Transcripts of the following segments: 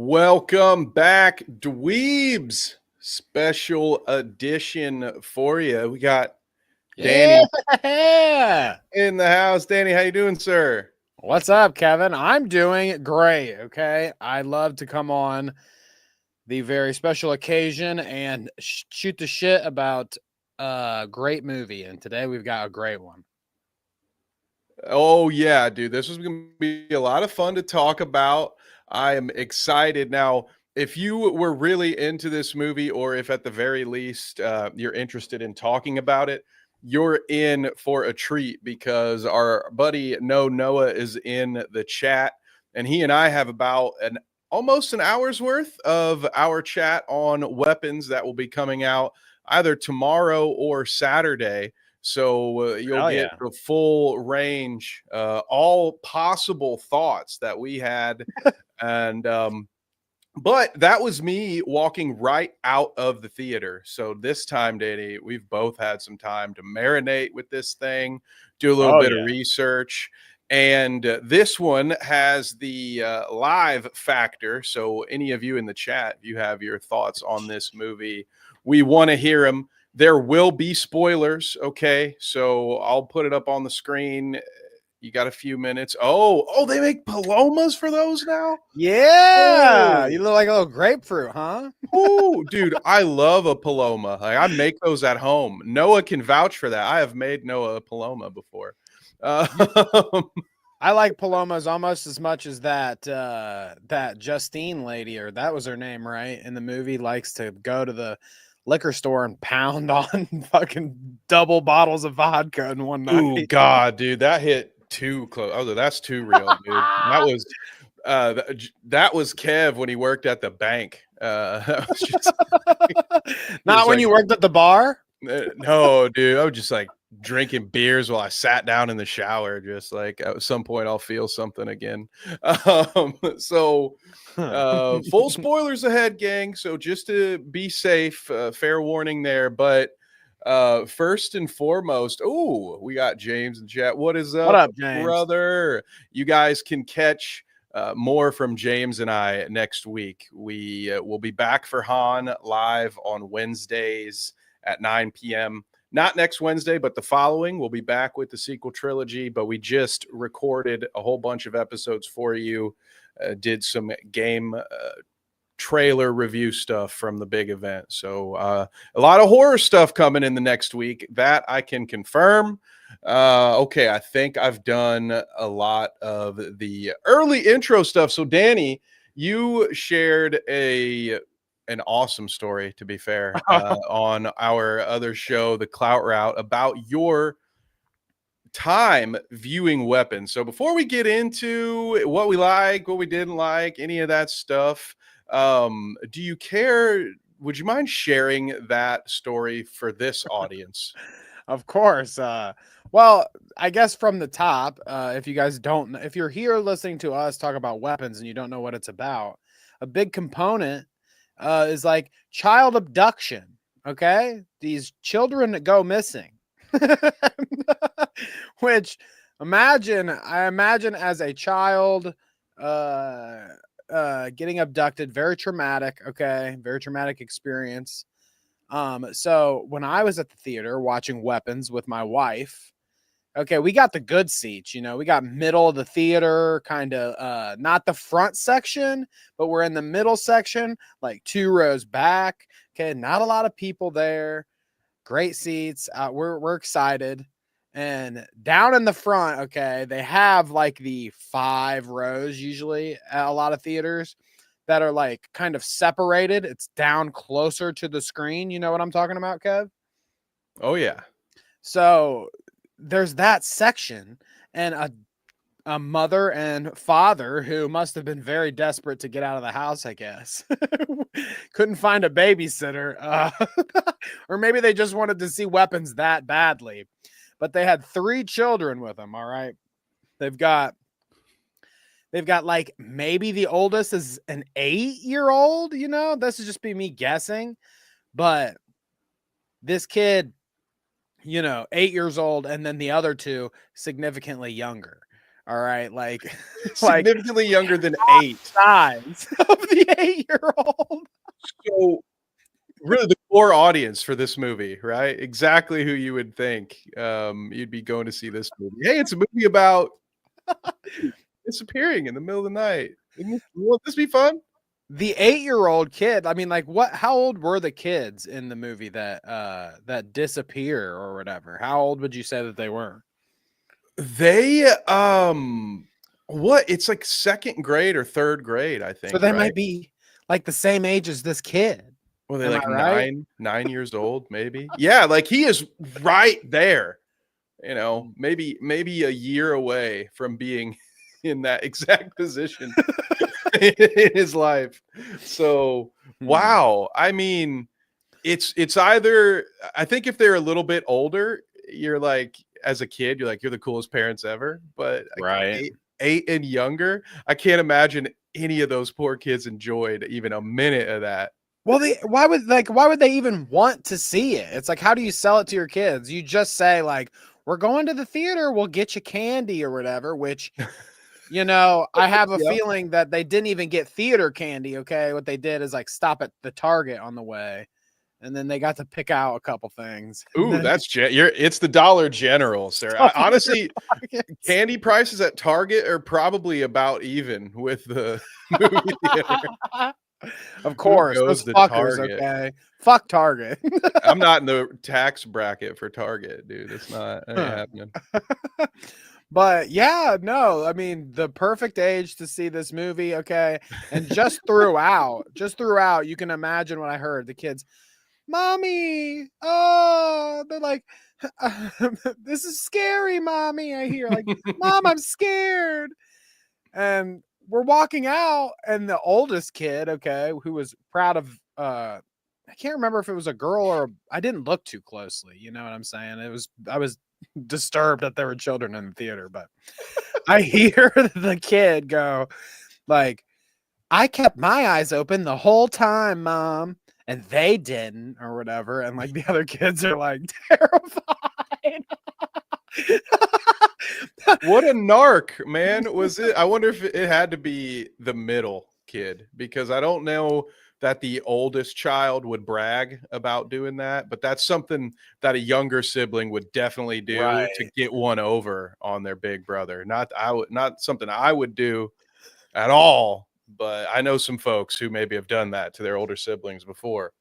Welcome back, dweebs. Special edition for you. We got Danny Yeah. in the house. Danny, how you doing, sir? What's up, Kevin? I'm doing great. Okay. I love to come on the very special occasion and shoot the shit about a great movie. And today we've got a great one. Oh yeah, dude. This is gonna be a lot of fun to talk about. I am excited. Now, if you were really into this movie, or if at the very least you're interested in talking about it, you're in for a treat because our buddy Noah is in the chat, and he and I have about an almost an hour's worth of our chat on weapons that will be coming out either tomorrow or Saturday. So you'll Hell get yeah. the full range, all possible thoughts that we had. And but that was me walking right out of the theater. So this time, Danny, we've both had some time to marinate with this thing, do a little Oh bit of yeah. research. And this one has the live factor. So any of you in the chat, if you have your thoughts on this movie, we want to hear them. There will be spoilers. Okay. So I'll put it up on the screen. You got a few minutes. Oh, they make palomas for those now? Yeah. Oh, You look like a little grapefruit, huh? oh, dude, I love a paloma. Like, I make those at home. Noah can vouch for that. I have made Noah a paloma before. I like palomas almost as much as that Justine lady, or that was her name, right? In the movie, likes to go to the liquor store and pound on fucking double bottles of vodka in one Ooh, night. God, dude, that hit too close. Oh, that's too real, dude. That was Kev when he worked at the bank. That was just Not when like you worked at the bar. no, dude. I was just like drinking beers while I sat down in the shower. Just like at some point, I'll feel something again. So, full spoilers ahead, gang. So just to be safe, fair warning there. But first and foremost, oh, we got James in chat. What is What up, up, James? brother? You guys can catch more from James and I next week. We will be back for Han live on Wednesdays at 9 p.m. Not next Wednesday, but the following. We'll be back with the sequel trilogy, but we just recorded a whole bunch of episodes for you, did some game trailer review stuff from the big event. So a lot of horror stuff coming in the next week. That I can confirm. Okay, I think I've done a lot of the early intro stuff. So Danny, you shared an awesome story, to be fair, on our other show, The Clout Route, about your time viewing weapons. So before we get into what we like, what we didn't like, any of that stuff, do you care? Would you mind sharing that story for this audience? Of course. Well, I guess from the top, if you guys don't, if you're here listening to us talk about weapons and you don't know what it's about, a big component is like child abduction. Okay, these children that go missing, which I imagine as a child, uh, getting abducted, very traumatic. Okay, very traumatic experience. So when I was at the theater watching Weapons with my wife, okay, we got the good seats, we got middle of the theater, kind of not the front section, but we're in the middle section, like 2 rows back. Okay, not a lot of people there. Great seats. We're excited. And down in the front, okay, they have like the 5 rows usually at a lot of theaters that are like kind of separated. It's down closer to the screen. You know what I'm talking about, Kev? Oh yeah. So there's that section, and a mother and father who must have been very desperate to get out of the house, I guess. Couldn't find a babysitter. Or maybe they just wanted to see Weapons that badly. But they had 3 children with them, all right? They've got like maybe the oldest is an 8-year-old, this would just be me guessing, but this kid, 8 years old, and then the other 2 significantly younger. All right, like Significantly younger than 8. size of the 8-year-old. So really the core audience for this movie, right? Exactly who you would think you'd be going to see this movie. Hey, it's a movie about disappearing in the middle of the night. Won't this be fun? The 8-year-old kid. I mean, like, what? How old were the kids in the movie that disappear or whatever? How old would you say that they were? They what? It's like 2nd grade or 3rd grade, I So think, they right? might be like the same age as this kid. Were they Am like I right? 9 years old, maybe? Yeah, like he is right there. Mm. Maybe a year away from being in that exact position in his life. So, Hmm. wow. I mean, it's either I think if they're a little bit older, you're like as a kid, you're like you're the coolest parents ever. But like Right. 8 and younger, I can't imagine any of those poor kids enjoyed even a minute of that. Well, why would they even want to see it? It's like, how do you sell it to your kids? You just say like, we're going to the theater, we'll get you candy or whatever, which, I have a Yep. feeling that they didn't even get theater candy. Okay. What they did is like stop at the Target on the way, and then they got to pick out a couple things. And Ooh, then it's the Dollar General, sir. I, stuff in their honestly, pockets. candy prices at Target are probably about even with the movie theater. Of Who course, those goes to fuckers. Target? Okay. Fuck Target. I'm not in the tax bracket for Target, dude. It's not that ain't happening. But yeah, no, I mean, the perfect age to see this movie, okay? And just throughout, you can imagine what I heard. The kids, "Mommy, oh," they're like, "This is scary, Mommy." I hear like, "Mom, I'm scared." And we're walking out, and the oldest kid, okay, who was proud of I can't remember if it was a girl or I didn't look too closely, you know what I'm saying? I was disturbed that there were children in the theater, but I hear the kid go like, "I kept my eyes open the whole time, Mom, and they didn't," or whatever, and like the other kids are like terrified. What a narc, man. Was it? I wonder if it had to be the middle kid because I don't know that the oldest child would brag about doing that, but that's something that a younger sibling would definitely do to Right. get one over on their big brother. Not something I would do at all, but I know some folks who maybe have done that to their older siblings before.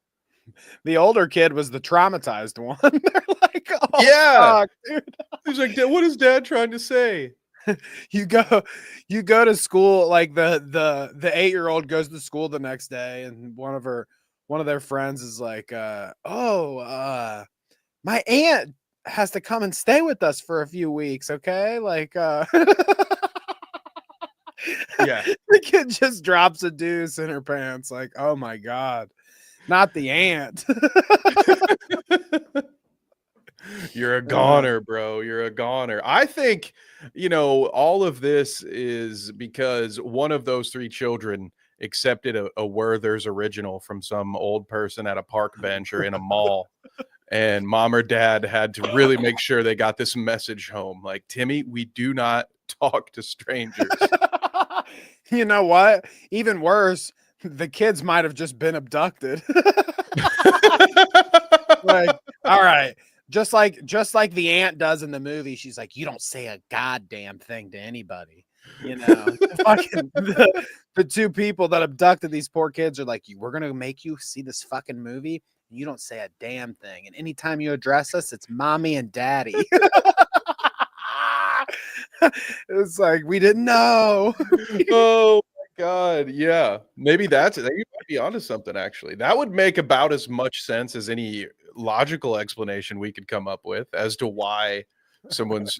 The older kid was the traumatized one. They're like, "Oh Yeah. fuck, dude." He's like, "What is dad trying to say?" You go you go to school, like the 8-year-old goes to school the next day, and one of their friends is like, "Oh, my aunt has to come and stay with us for a few weeks, okay?" Like, Yeah. the kid just drops a deuce in her pants, like, "Oh my god, not the aunt." You're a Uh, goner, bro. You're a goner. I think, all of this is because one of those 3 children accepted a Werther's original from some old person at a park bench or in a mall, and mom or dad had to really make sure they got this message home, like, "Timmy, we do not talk to strangers." you know what? Even worse, the kids might have just been abducted. Like, all right, just like the aunt does in the movie, she's like, "You don't say a goddamn thing to anybody." You know, fucking the 2 people that abducted these poor kids are like, We're gonna make you see this fucking movie. And you don't say a damn thing, and anytime you address us, it's mommy and daddy." It's like we didn't know. Oh my god, yeah. Maybe that's it. You might be onto something, actually. That would make about as much sense as any logical explanation we could come up with as to why someone's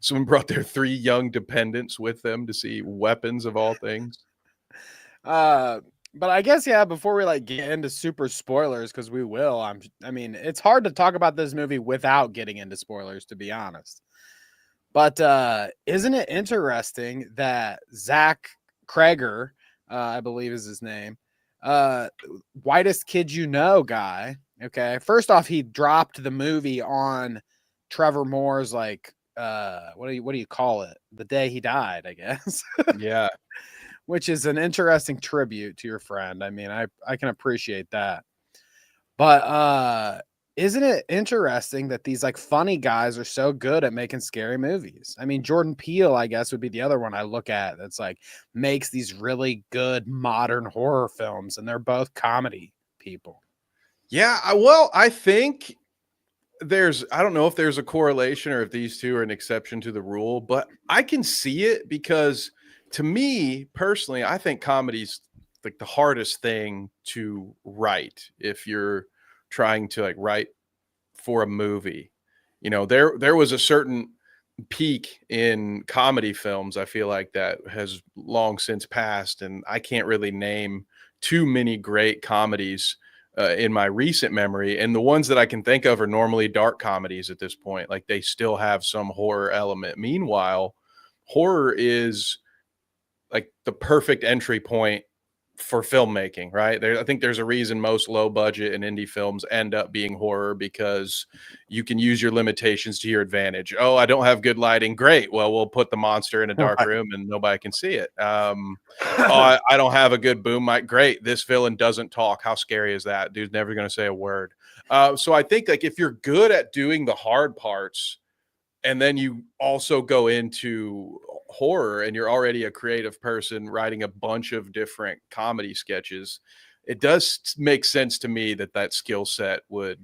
someone brought their 3 young dependents with them to see weapons of all things. Uh, but I guess yeah, before we like get into super spoilers, because we will, I mean, it's hard to talk about this movie without getting into spoilers, to be honest. But isn't it interesting that Zach Kreger, I believe is his name, uh whitest kid you know guy. Okay. First off, he dropped the movie on Trevor Moore's like what do you call it? The day he died, I guess. Yeah. Which is an interesting tribute to your friend. I mean, I can appreciate that. But isn't it interesting that these like funny guys are so good at making scary movies? I mean, Jordan Peele, I guess, would be the other one I look at that's like makes these really good modern horror films, and they're both comedy people. Yeah, well, I think I don't know if there's a correlation or if these two are an exception to the rule, but I can see it because to me personally, I think comedy's like the hardest thing to write if you're trying to like write for a movie. You know, there was a certain peak in comedy films, I feel like, that has long since passed, and I can't really name too many great comedies in my recent memory. And the ones that I can think of are normally dark comedies at this point. Like they still have some horror element. Meanwhile, horror is like the perfect entry point for filmmaking, right? I think there's a reason most low budget and indie films end up being horror because you can use your limitations to your advantage. Oh, I don't have good lighting. Great. Well, we'll put the monster in a dark room and nobody can see it. Oh, I don't have a good boom mic. Great. This villain doesn't talk. How scary is that? Dude's never going to say a word. So I think like if you're good at doing the hard parts, and then you also go into horror and you're already a creative person writing a bunch of different comedy sketches, it does make sense to me that that skill set would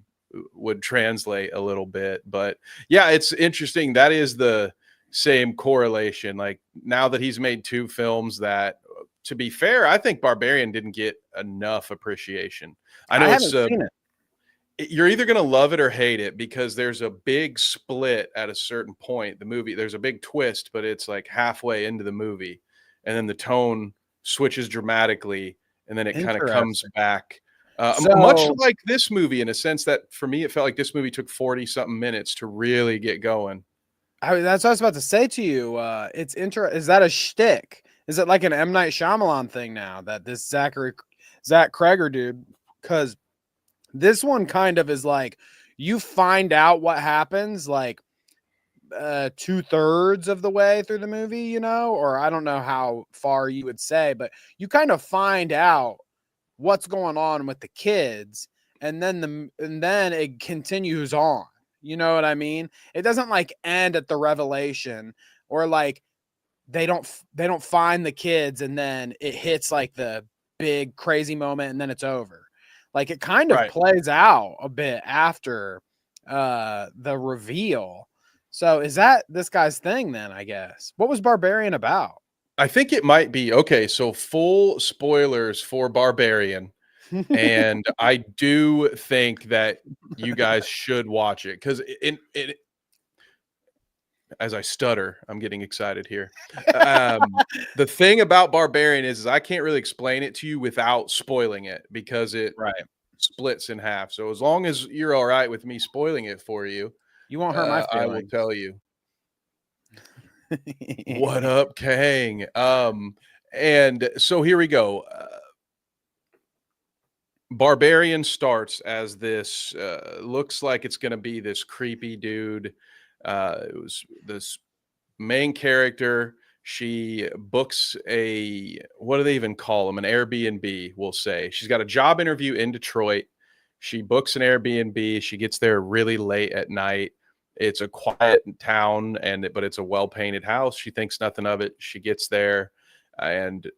translate a little bit. But yeah, it's interesting. That is the same correlation. Like now that he's made two films that, to be fair, I think Barbarian didn't get enough appreciation. I know haven't seen it. You're either going to love it or hate it because there's a big split at a certain point. The movie, there's a big twist, but it's like halfway into the movie, and then the tone switches dramatically, and then it kind of comes back. Much like this movie, in a sense that for me, it felt like this movie took 40 something minutes to really get going. That's what I was about to say to you. It's interesting. Is that a shtick? Is it like an M. Night Shyamalan thing now that this Zach Cregger dude? Because this one kind of is like you find out what happens like 2/3 of the way through the movie, you know, or I don't know how far you would say, but you kind of find out what's going on with the kids, and then it continues on. You know what I mean? It doesn't like end at the revelation, or like they don't find the kids and then it hits like the big crazy moment and then it's over. Like it kind of plays out a bit after the reveal. So is that this guy's thing then, I guess? What was Barbarian about? I think it might be. Okay, so full spoilers for Barbarian. And I do think that you guys should watch it because as I stutter, I'm getting excited here. The thing about Barbarian is I can't really explain it to you without spoiling it because it splits in half. So as long as you're all right with me spoiling it for you, you won't hurt my feelings. I will tell you. What up, Kang? And so here we go. Barbarian starts as this looks like it's going to be this creepy dude. It was this main character. She books what do they even call them? An Airbnb, we'll say. She's got a job interview in Detroit. She books an Airbnb. She gets there really late at night. It's a quiet town, but it's a well-painted house. She thinks nothing of it. She gets there, and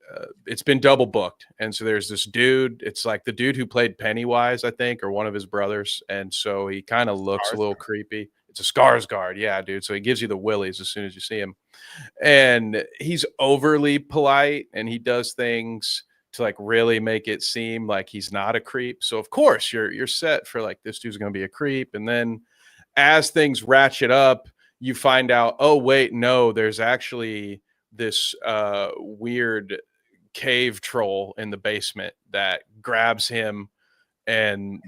it's been double booked. And so there's this dude. It's like the dude who played Pennywise, I think, or one of his brothers. And so he kind of looks a little creepy. It's a Skarsgård. Yeah, dude. So he gives you the willies as soon as you see him. And he's overly polite, and he does things to like really make it seem like he's not a creep. So of course you're set for like this dude's going to be a creep. And then as things ratchet up, you find out, oh wait, no, there's actually this weird cave troll in the basement that grabs him and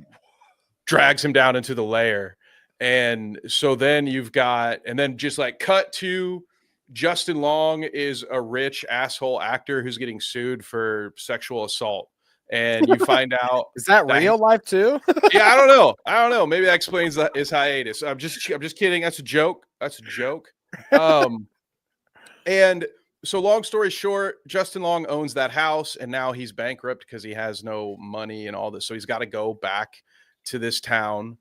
drags him down into the lair. And so then and then just like cut to Justin Long is a rich asshole actor who's getting sued for sexual assault. And you find out is that real life too? Yeah, I don't know. Maybe that explains his hiatus. I'm just kidding. That's a joke. Um, and so long story short, Justin Long owns that house and now he's bankrupt because he has no money and all this. So he's got to go back to this town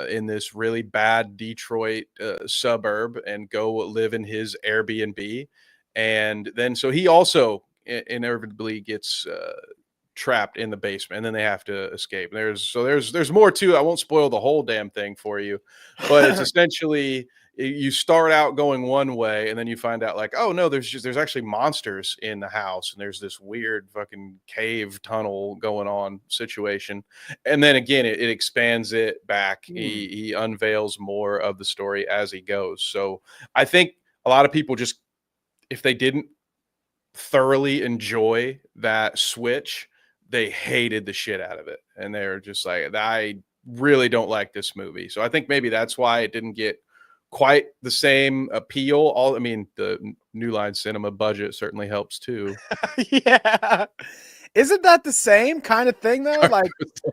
in this really bad Detroit suburb and go live in his Airbnb. And then so he also inevitably gets trapped in the basement and then they have to escape. There's more to it. I won't spoil the whole damn thing for you, but it's essentially you start out going one way and then you find out like, oh no, there's actually monsters in the house and there's this weird fucking cave tunnel going on situation. And then again it expands it back. He unveils more of the story as he goes. So I think a lot of people just, if they didn't thoroughly enjoy that switch, they hated the shit out of it. And they're just like, I really don't like this movie. So I think maybe that's why it didn't get quite the same appeal. I mean, the New Line Cinema budget certainly helps too. Yeah. Isn't that the same kind of thing though? Like,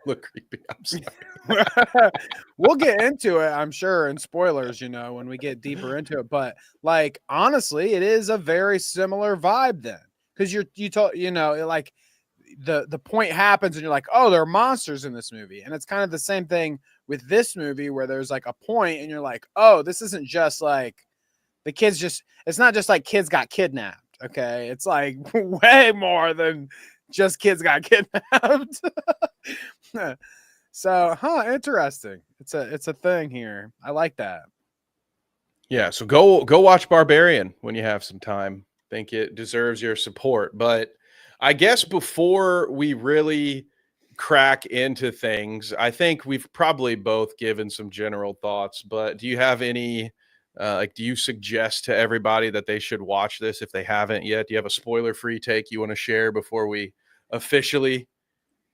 look creepy. I'm sorry. We'll get into it, I'm sure, in spoilers, you know, when we get deeper into it. But like, honestly, it is a very similar vibe then, because you told, you know, like the point happens and you're like, oh, there are monsters in this movie, and it's kind of the same thing with this movie where there's like a point and you're like, oh, this isn't just like the kids just, it's not just like kids got kidnapped. Okay, it's like way more than just kids got kidnapped. So, interesting. It's a thing here. I like that. Yeah, so go watch Barbarian when you have some time. Think it deserves your support. But I guess before we really crack into things, I think we've probably both given some general thoughts, but do you have any like, do you suggest to everybody that they should watch this if they haven't yet? Do you have a spoiler-free take you want to share before we officially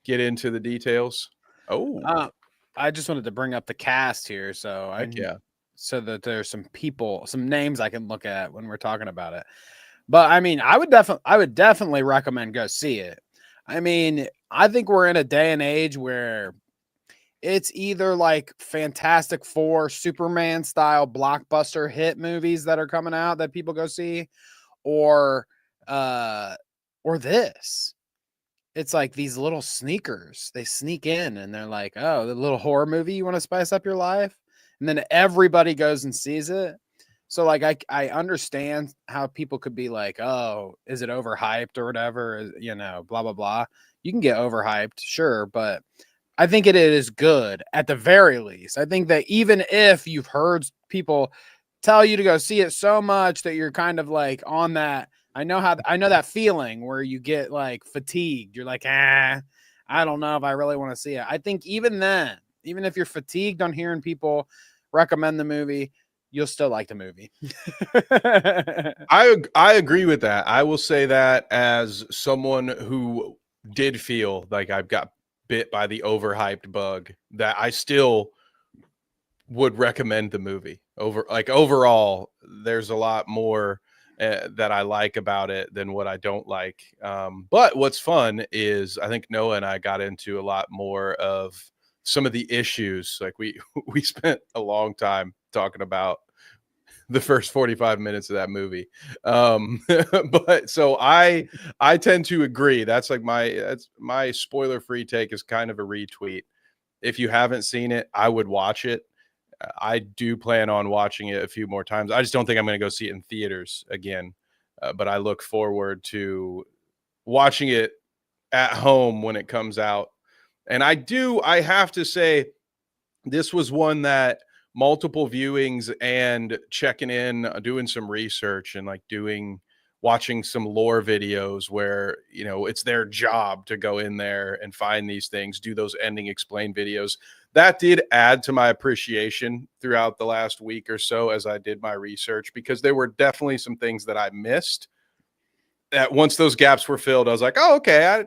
get into the details? Oh, I just wanted to bring up the cast here, yeah. so that there's some people, some names I can look at when we're talking about it. But I mean, I would definitely recommend go see it. I mean, I think we're in a day and age where it's either like Fantastic Four, Superman style blockbuster hit movies that are coming out that people go see, or this. It's like these little sneakers. They sneak in and they're like, oh, the little horror movie, you want to spice up your life? And then everybody goes and sees it. So like I understand how people could be like, oh, is it overhyped or whatever? You know, blah blah blah. You can get overhyped, sure, but I think it is good at the very least. I think that even if you've heard people tell you to go see it so much that you're kind of like on that, I know that feeling where you get like fatigued. You're like, I don't know if I really want to see it. I think even then, even if you're fatigued on hearing people recommend the movie, you'll still like the movie. I agree with that. I will say that as someone who did feel like I've got bit by the overhyped bug, that I still would recommend the movie. Overall, there's a lot more that I like about it than what I don't like. But what's fun is I think Noah and I got into a lot more of some of the issues. Like we we spent a long time talking about the first 45 minutes of that movie. But so I tend to agree. That's my spoiler free take is kind of a retweet. If you haven't seen it, I would watch it. I do plan on watching it a few more times. I just don't think I'm going to go see it in theaters again. But I look forward to watching it at home when it comes out. And I have to say, this was one that multiple viewings and checking in, doing some research and like watching some lore videos where, you know, it's their job to go in there and find these things, do those ending explain videos. That did add to my appreciation throughout the last week or so as I did my research, because there were definitely some things that I missed that once those gaps were filled, I was like, oh, okay,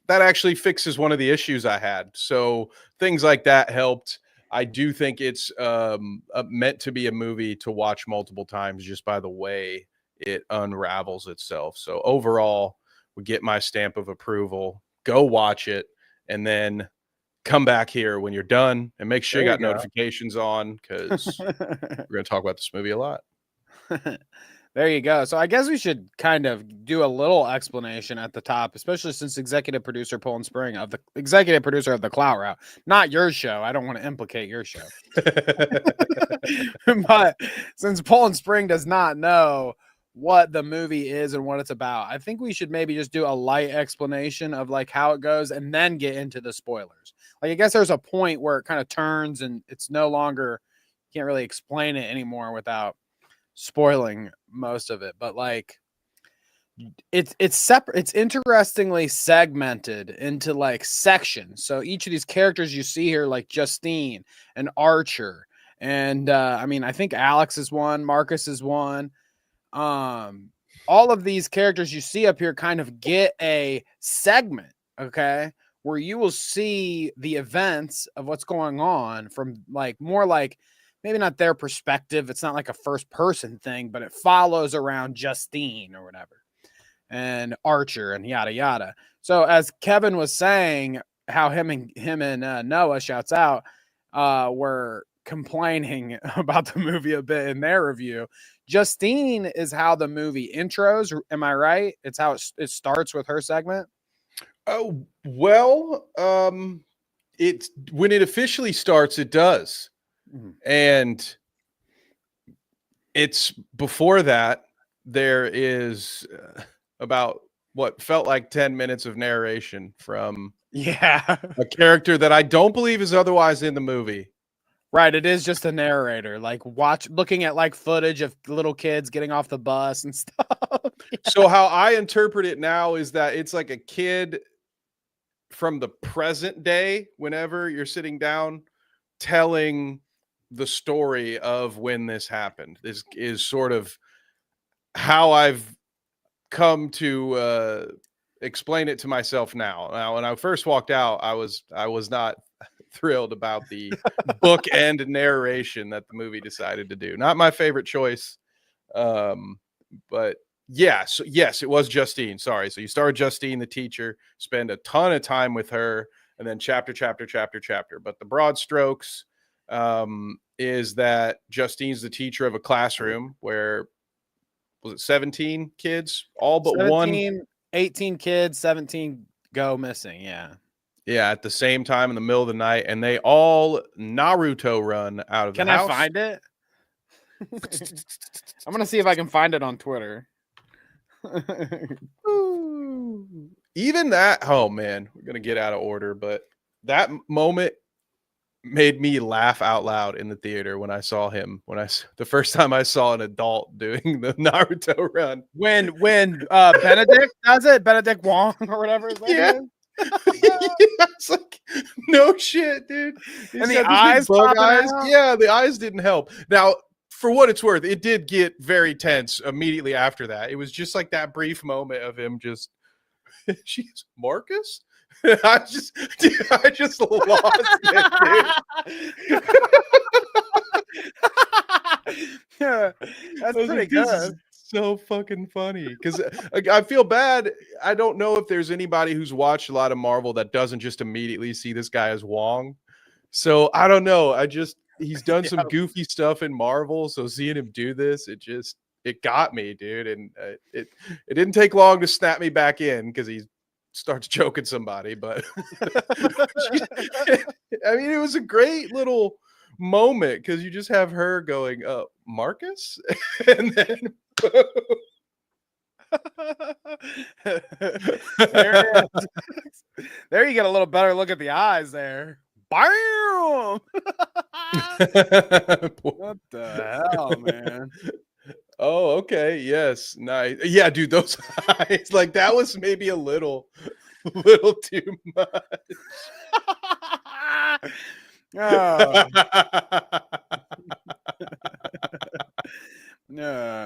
that actually fixes one of the issues I had. So things like that helped. I do think it's meant to be a movie to watch multiple times just by the way it unravels itself. So overall, we get my stamp of approval. Go watch it and then come back here when you're done and make sure you got notifications on, because we're going to talk about this movie a lot. There you go. So I guess we should kind of do a little explanation at the top, especially since executive producer Poland Spring of the executive producer of the Clout Route, not your show. I don't want to implicate your show. But since Poland Spring does not know what the movie is and what it's about, I think we should maybe just do a light explanation of like how it goes and then get into the spoilers. Like I guess there's a point where it kind of turns and it's no longer, you can't really explain it anymore without spoiling most of it, but like it's separate, it's interestingly segmented into like sections. So each of these characters you see here, like Justine and Archer, and I mean I think Alex is one, Marcus is one. All of these characters you see up here kind of get a segment, okay, where you will see the events of what's going on from like more like maybe not their perspective. It's not like a first person thing, but it follows around Justine or whatever and Archer and yada yada. So as Kevin was saying, how him and Noah shouts out were complaining about the movie a bit in their review. Justine is how the movie intros. Am I right? It's how it starts with her segment. Oh well, it's when it officially starts, it does. And it's before that, there is about what felt like 10 minutes of narration from a character that I don't believe is otherwise in the movie. Right, it is just a narrator, like looking at like footage of little kids getting off the bus and stuff. So how I interpret it now is that it's like a kid from the present day, whenever you're sitting down, telling the story of when this happened. This is sort of how I've come to explain it to myself now. Now, when I first walked out, I was not thrilled about the bookend narration that the movie decided to do. Not my favorite choice, but yeah. So yes, it was Justine. Sorry. So you start with Justine, the teacher, spend a ton of time with her, and then chapter. But the broad strokes is that Justine's the teacher of a classroom where, was it 17 kids, all but 18 kids, 17 go missing. Yeah, at the same time in the middle of the night, and they all Naruto run out of the house. Can I find it? I'm gonna see if I can find it on Twitter. Even that, oh man, we're gonna get out of order, but that moment made me laugh out loud in the theater when I saw him. The first time I saw an adult doing the Naruto run. When Benedict does it, Benedict Wong or whatever his name is. It's like, no shit, dude. And the eyes popping out. Yeah, the eyes didn't help. Now, for what it's worth, it did get very tense immediately after that. It was just like that brief moment of him just, she's Marcus? I just lost it, dude. Yeah, that's pretty good. So fucking funny because I feel bad. I don't know if there's anybody who's watched a lot of Marvel that doesn't just immediately see this guy as Wong. So I don't know. He's done some goofy stuff in Marvel. So seeing him do this, it got me, dude. And it didn't take long to snap me back in because he starts choking somebody. But I mean, it was a great little moment because you just have her going, Marcus, and then there you get a little better look at the eyes there. Bam! What the hell, man? Oh, okay. Yes. Nice. Yeah, dude, those eyes, like that was maybe a little too much.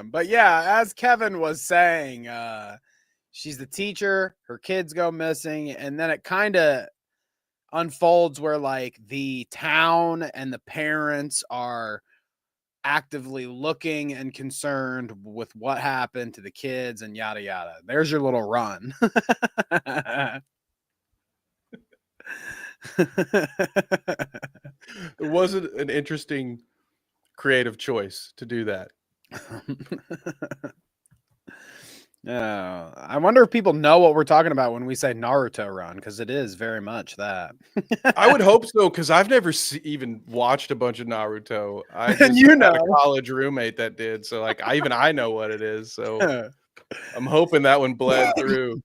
But yeah, as Kevin was saying, she's the teacher, her kids go missing, and then it kind of unfolds where like the town and the parents are actively looking and concerned with what happened to the kids and yada yada. There's your little run. It wasn't an interesting creative choice to do that. Yeah, I wonder if people know what we're talking about when we say Naruto run, because it is very much that. I would hope so, because I've never even watched a bunch of Naruto. I And just had a college roommate that did, so like I know what it is. So I'm hoping that one bled through.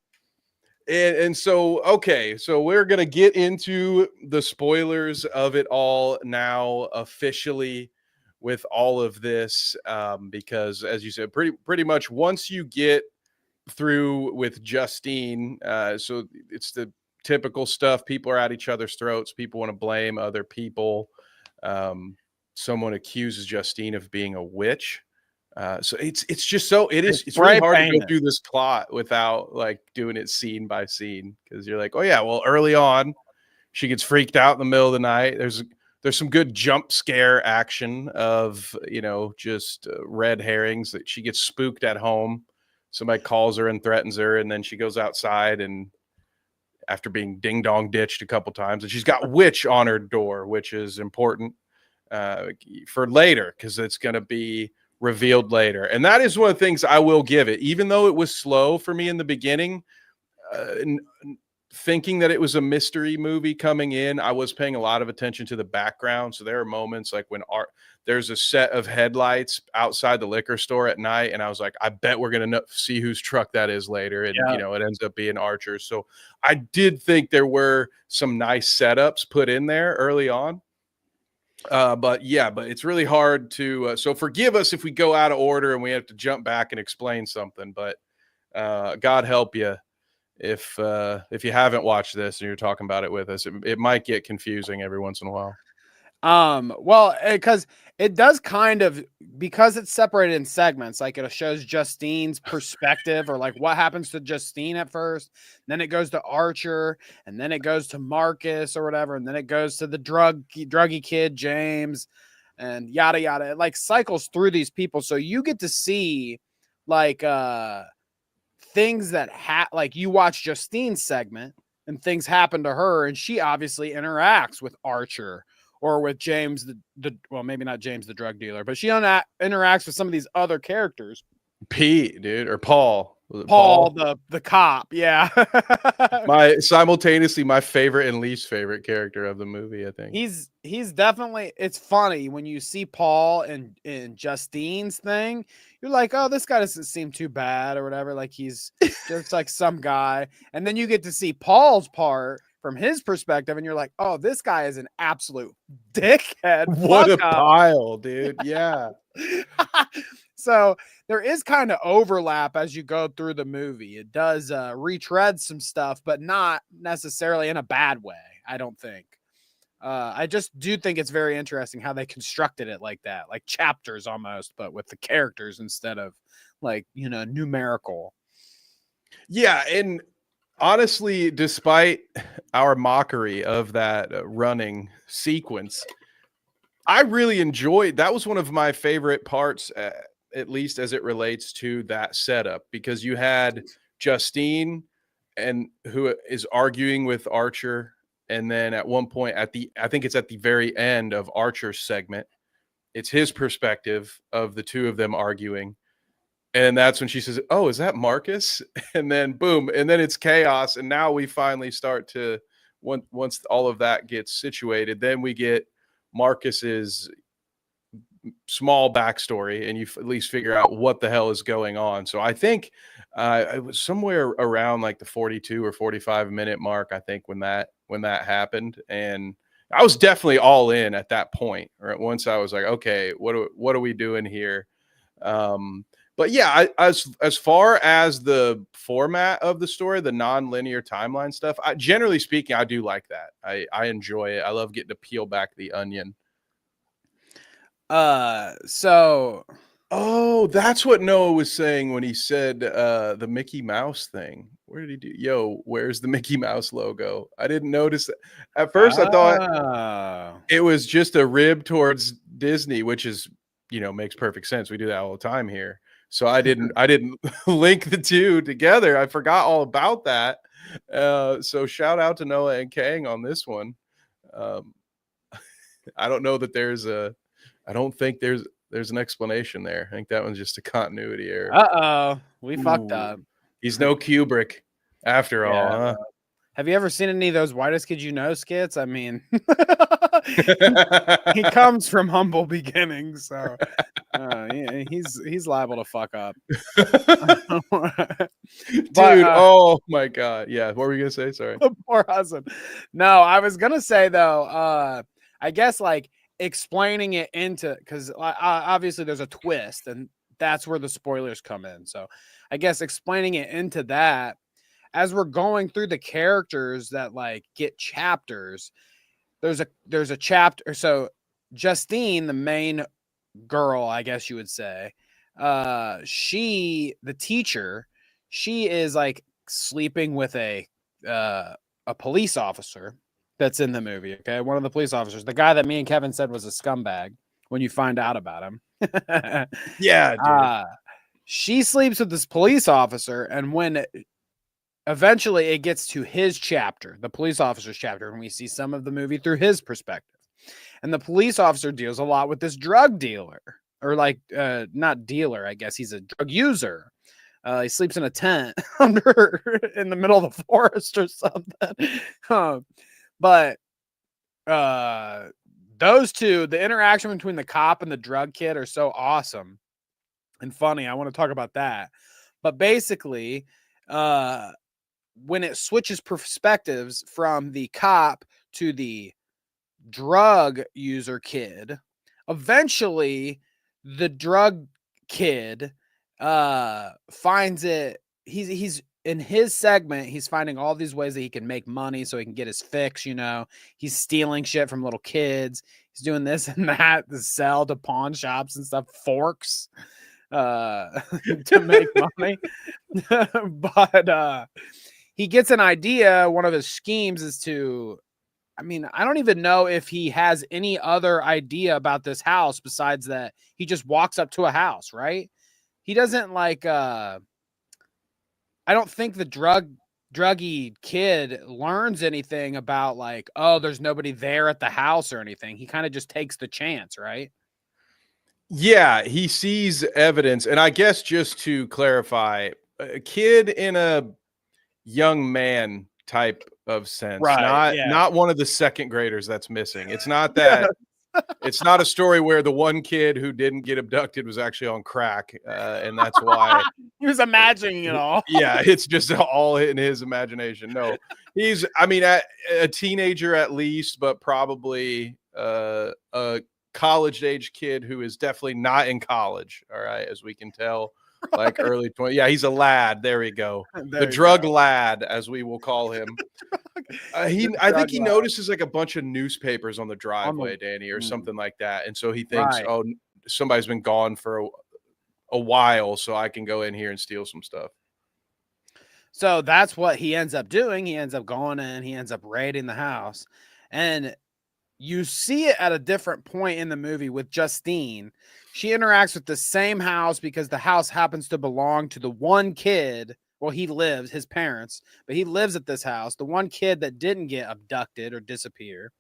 And so okay, so we're gonna get into the spoilers of it all now officially with all of this, because as you said, pretty much once you get through with Justine, so it's the typical stuff. People are at each other's throats. People want to blame other people. Um, Someone accuses Justine of being a witch. So it's just so it's really spray hard to go painted. through this plot without like doing it scene by scene, because you're like, oh yeah, well early on she gets freaked out in the middle of the night. There's some good jump scare action of just red herrings that she gets spooked at home. Somebody calls her and threatens her, and then she goes outside and after being ding dong ditched a couple times, and she's got witch on her door, which is important for later because it's going to be revealed later. And that is one of the things I will give it, even though it was slow for me in the beginning. Thinking that it was a mystery movie coming in, I was paying a lot of attention to the background. So there are moments like when there's a set of headlights outside the liquor store at night, and I was like, I bet we're gonna see whose truck that is later, and it ends up being Archer's. So I did think there were some nice setups put in there early on. But it's really hard to. So forgive us if we go out of order and we have to jump back and explain something. But God help you if you haven't watched this and you're talking about it with us. It might get confusing every once in a while. Well, because it does kind of, because it's separated in segments, like it shows Justine's perspective or like what happens to Justine at first, then it goes to Archer, and then it goes to Marcus or whatever, and then it goes to the druggy kid James, and yada yada. It like cycles through these people, so you get to see like things that like you watch Justine's segment and things happen to her, and she obviously interacts with Archer or with James, the well, maybe not James the drug dealer, but she interacts with some of these other characters. Pete, dude, or Paul. Paul, the cop, yeah. Simultaneously my favorite and least favorite character of the movie, I think. He's definitely, it's funny when you see Paul in Justine's thing, you're like, oh, this guy doesn't seem too bad or whatever. Like he's just like some guy. And then you get to see Paul's part from his perspective, and you're like, oh, this guy is an absolute dickhead. What a pile, dude. Yeah. So there is kind of overlap as you go through the movie. It does retread some stuff, but not necessarily in a bad way, I don't think. I just do think it's very interesting how they constructed it like that, like chapters almost, but with the characters instead of like, numerical. Yeah, and honestly, despite our mockery of that running sequence, I really enjoyed. That was one of my favorite parts, at least as it relates to that setup, because you had Justine and who is arguing with Archer, and then at one point I think it's at the very end of Archer's segment, it's his perspective of the two of them arguing. And that's when she says, oh, is that Marcus? And then boom. And then it's chaos. And now we finally start to, once all of that gets situated, then we get Marcus's small backstory, and you at least figure out what the hell is going on. So I think it was somewhere around like the 42 or 45-minute mark, I think, when that happened. And I was definitely all in at that point. Right? Once I was like, okay, what are we doing here? But yeah, as far as the format of the story, the non-linear timeline stuff, generally speaking, I do like that. I enjoy it. I love getting to peel back the onion. So that's what Noah was saying when he said the Mickey Mouse thing. Where did he do? Yo, where's the Mickey Mouse logo? I didn't notice it. At first I thought it was just a rib towards Disney, which is, makes perfect sense. We do that all the time here. So I didn't link the two together. I forgot all about that. So shout out to Noah and Kang on this one. I don't know that I don't think there's there's an explanation there. I think that one's just a continuity error. We fucked up. He's no Kubrick after all, huh? Have you ever seen any of those Whitest Kids You Know skits? I mean, he comes from humble beginnings, so he's liable to fuck up. Dude, oh my God. Yeah, what were you gonna say? Sorry. The poor husband. No, I was gonna say though, I guess like explaining it into, because obviously there's a twist, and that's where the spoilers come in. So I guess explaining it into that, as we're going through the characters that like get chapters, there's a chapter. So Justine, the main girl, I guess you would say, the teacher, she is like sleeping with a police officer that's in the movie. Okay, one of the police officers, the guy that me and Kevin said was a scumbag when you find out about him. Yeah, dude. She sleeps with this police officer, and when eventually it gets to his chapter, the police officer's chapter, and we see some of the movie through his perspective. And the police officer deals a lot with this drug dealer, or like not dealer, I guess he's a drug user. He sleeps in a tent in the middle of the forest or something. But those two, the interaction between the cop and the drug kid are so awesome and funny. I want to talk about that. But basically, when it switches perspectives from the cop to the drug user kid, eventually the drug kid finds it. He's in his segment, he's finding all these ways that he can make money so he can get his fix. You know, he's stealing shit from little kids. He's doing this and that to sell to pawn shops and stuff, forks to make money. But he gets an idea. One of his schemes is to, I mean, I don't even know if he has any other idea about this house besides that he just walks up to a house, right? He doesn't like, I don't think the druggy kid learns anything about like, oh, there's nobody there at the house or anything. He kind of just takes the chance, right? Yeah, he sees evidence. And I guess just to clarify, a kid in a young man type of sense, Right, not one of the second graders that's missing. It's not that. It's not a story where the one kid who didn't get abducted was actually on crack, and that's why he was imagining it all. Yeah, it's just all in his imagination. No, he's, I mean, a teenager at least, but probably a college age kid who is definitely not in college. All right, as we can tell. Like early 20s. Yeah, he's a lad. There we go. The drug lad, as we will call him. I think he notices like a bunch of newspapers on the driveway, Danny, or something like that. And so he thinks, oh, somebody's been gone for a while, so I can go in here and steal some stuff. So that's what he ends up doing. He ends up going in, he ends up raiding the house. And you see it at a different point in the movie with Justine. She interacts with the same house because the house happens to belong to the one kid. Well, he lives, his parents, but he lives at this house. The one kid that didn't get abducted or disappear.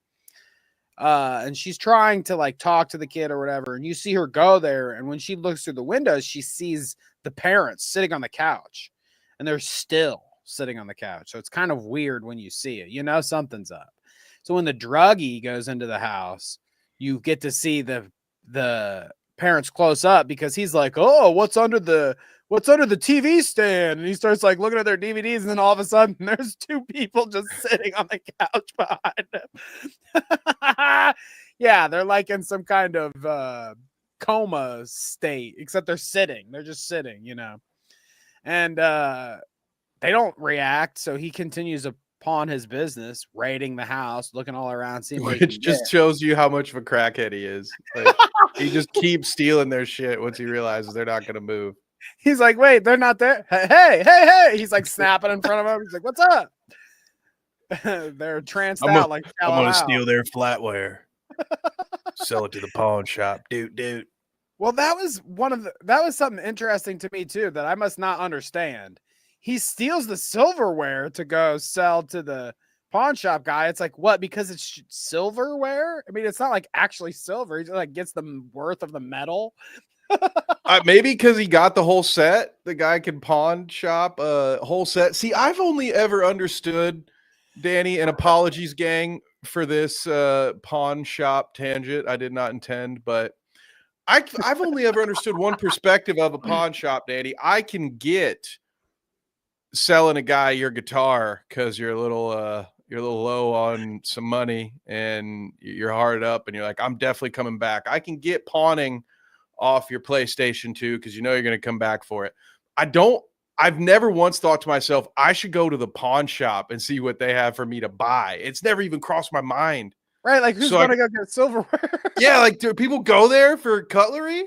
And she's trying to like talk to the kid or whatever. And you see her go there. And when she looks through the windows, she sees the parents sitting on the couch, and they're still sitting on the couch. So it's kind of weird when you see it, you know, something's up. So when the druggie goes into the house, you get to see the parents close up, because he's like, oh, what's under the TV stand? And he starts like looking at their DVDs, and then all of a sudden there's two people just sitting on the couch behind him. Yeah, they're like in some kind of coma state, except they're sitting. They're just sitting, you know. And they don't react, so he continues upon his business, raiding the house, looking all around, seeing which just shows you how much of a crackhead he is. Like, he just keeps stealing their shit once he realizes they're not going to move. He's like, wait, they're not there. Hey. He's like snapping in front of him. He's like, what's up? They're tranced out. Like, I'm going to steal their flatware. Sell it to the pawn shop. Dude. Well, that was something interesting to me too, that I must not understand. He steals the silverware to go sell to the pawn shop guy, it's like, what? Because it's silverware? I mean, it's not like actually silver. He just like gets the worth of the metal. Maybe because he got the whole set. The guy can pawn shop a whole set. See, I've only ever understood, Danny, and apologies, gang, for this pawn shop tangent. I did not intend, but I've only ever understood one perspective of a pawn shop, Danny. I can get selling a guy your guitar because you're a little low on some money and you're hard up and you're like, I'm definitely coming back. I can get pawning off your PlayStation 2 because you know you're going to come back for it. I've never once thought to myself, I should go to the pawn shop and see what they have for me to buy. It's never even crossed my mind. Right? Like, who's going to go get silverware? Yeah, like, do people go there for cutlery?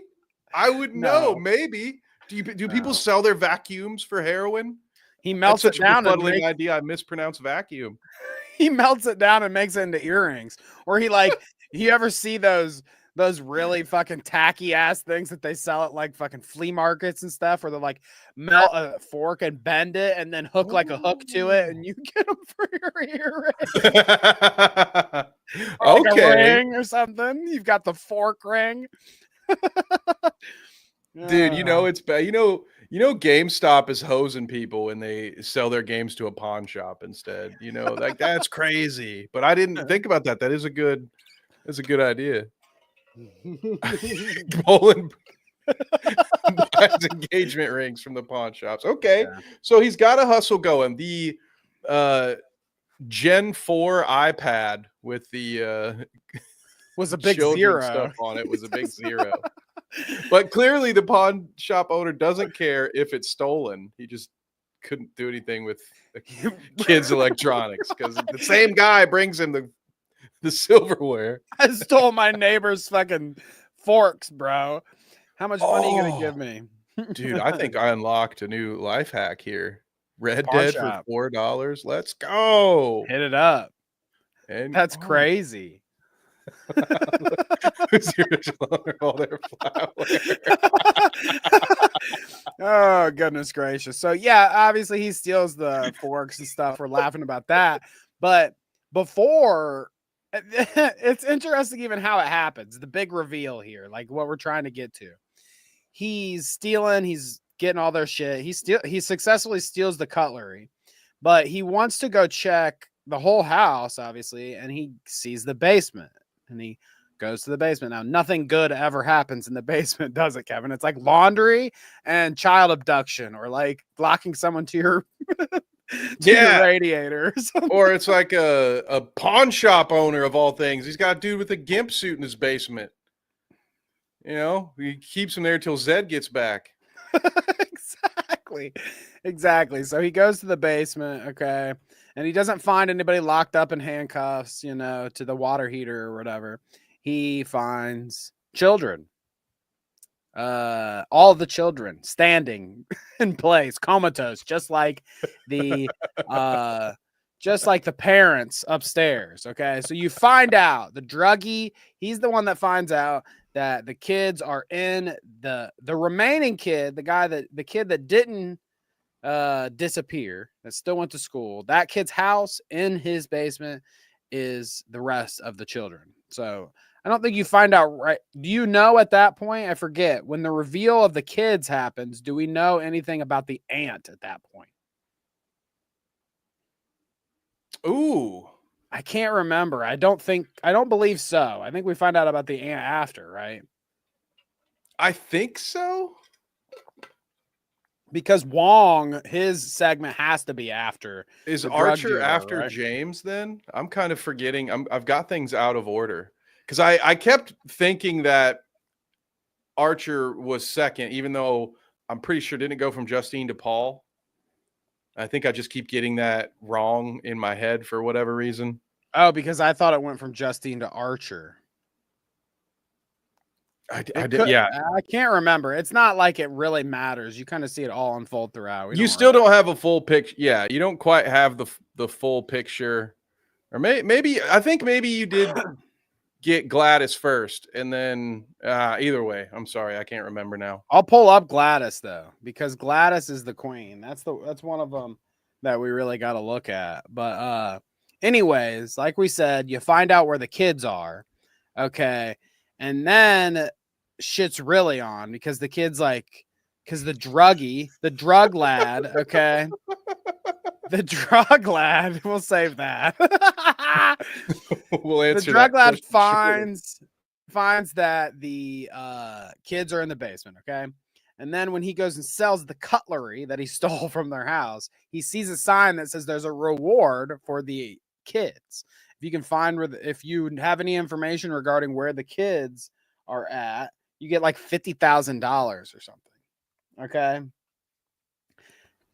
I wouldn't know. No. Maybe. Do people sell their vacuums for heroin? He melts it down and makes idea. I mispronounced vacuum. He melts it down and makes it into earrings. Or he like, you ever see those really fucking tacky ass things that they sell at like fucking flea markets and stuff, where they're like melt a fork and bend it and then hook like a hook to it, and you get them for your earring. Or like a ring or something. You've got the fork ring. Dude, you know it's bad. You know GameStop is hosing people when they sell their games to a pawn shop instead. You know, like that's crazy. But I didn't think about that. That's a good idea. Poland buys engagement rings from the pawn shops. Okay, so he's got a hustle going. The Gen 4 iPad with the was a big zero stuff on it was a big zero. But clearly the pawn shop owner doesn't care if it's stolen. He just couldn't do anything with the kids' electronics because the same guy brings him the silverware. I stole my neighbor's fucking forks, bro. How much money are you gonna give me? Dude, I think I unlocked a new life hack here. Red Dead for $4. Let's go. Hit it up. And that's crazy. All their flour. Oh, goodness gracious. So yeah, obviously he steals the forks and stuff. We're laughing about that. But before, it's interesting even how it happens. The big reveal here, like what we're trying to get to. He's stealing, he's getting all their shit. He successfully steals the cutlery, but he wants to go check the whole house, obviously, and he sees the basement. And he goes to the basement. Now, nothing good ever happens in the basement, does it, Kevin? It's like laundry and child abduction, or like locking someone to your your radiator or something. Or it's like a pawn shop owner of all things. He's got a dude with a gimp suit in his basement. You know, he keeps him there till Zed gets back. Exactly. So he goes to the basement, okay, and he doesn't find anybody locked up in handcuffs, you know, to the water heater or whatever. He finds children. All the children standing in place, comatose, just like the parents upstairs. Okay, so you find out the druggie, he's the one that finds out that the kids are in the remaining kid, the kid that didn't disappear, that still went to school. That kid's house in his basement is the rest of the children. So I don't think you find out, right? Do you know at that point? I forget. When the reveal of the kids happens, do we know anything about the aunt at that point? Ooh. I can't remember. I don't believe so. I think we find out about the aunt after, right? I think so. Because Wong, his segment has to be after. Is Archer after James then? I'm kind of forgetting. I've got things out of order. Because I kept thinking that Archer was second, even though I'm pretty sure didn't it go from Justine to Paul. I think I just keep getting that wrong in my head for whatever reason. Oh, because I thought it went from Justine to Archer. I did, yeah. I can't remember. It's not like it really matters. You kind of see it all unfold throughout. You still don't have a full picture. Yeah, you don't quite have the full picture. Or maybe I think maybe you did get Gladys first, and then either way, I'm sorry, I can't remember now. I'll pull up Gladys though, because Gladys is the queen. That's one of them that we really got to look at. But Anyways, like we said, you find out where the kids are. Okay. And then shit's really on because the kid's like, because the drug lad, okay. The drug lad, we'll save that. We'll The answer drug that lad question shortly. finds that the kids are in the basement, okay? And then when he goes and sells the cutlery that he stole from their house, he sees a sign that says there's a reward for the kids. If you can find if you have any information regarding where the kids are at, you get like $50,000 or something. Okay.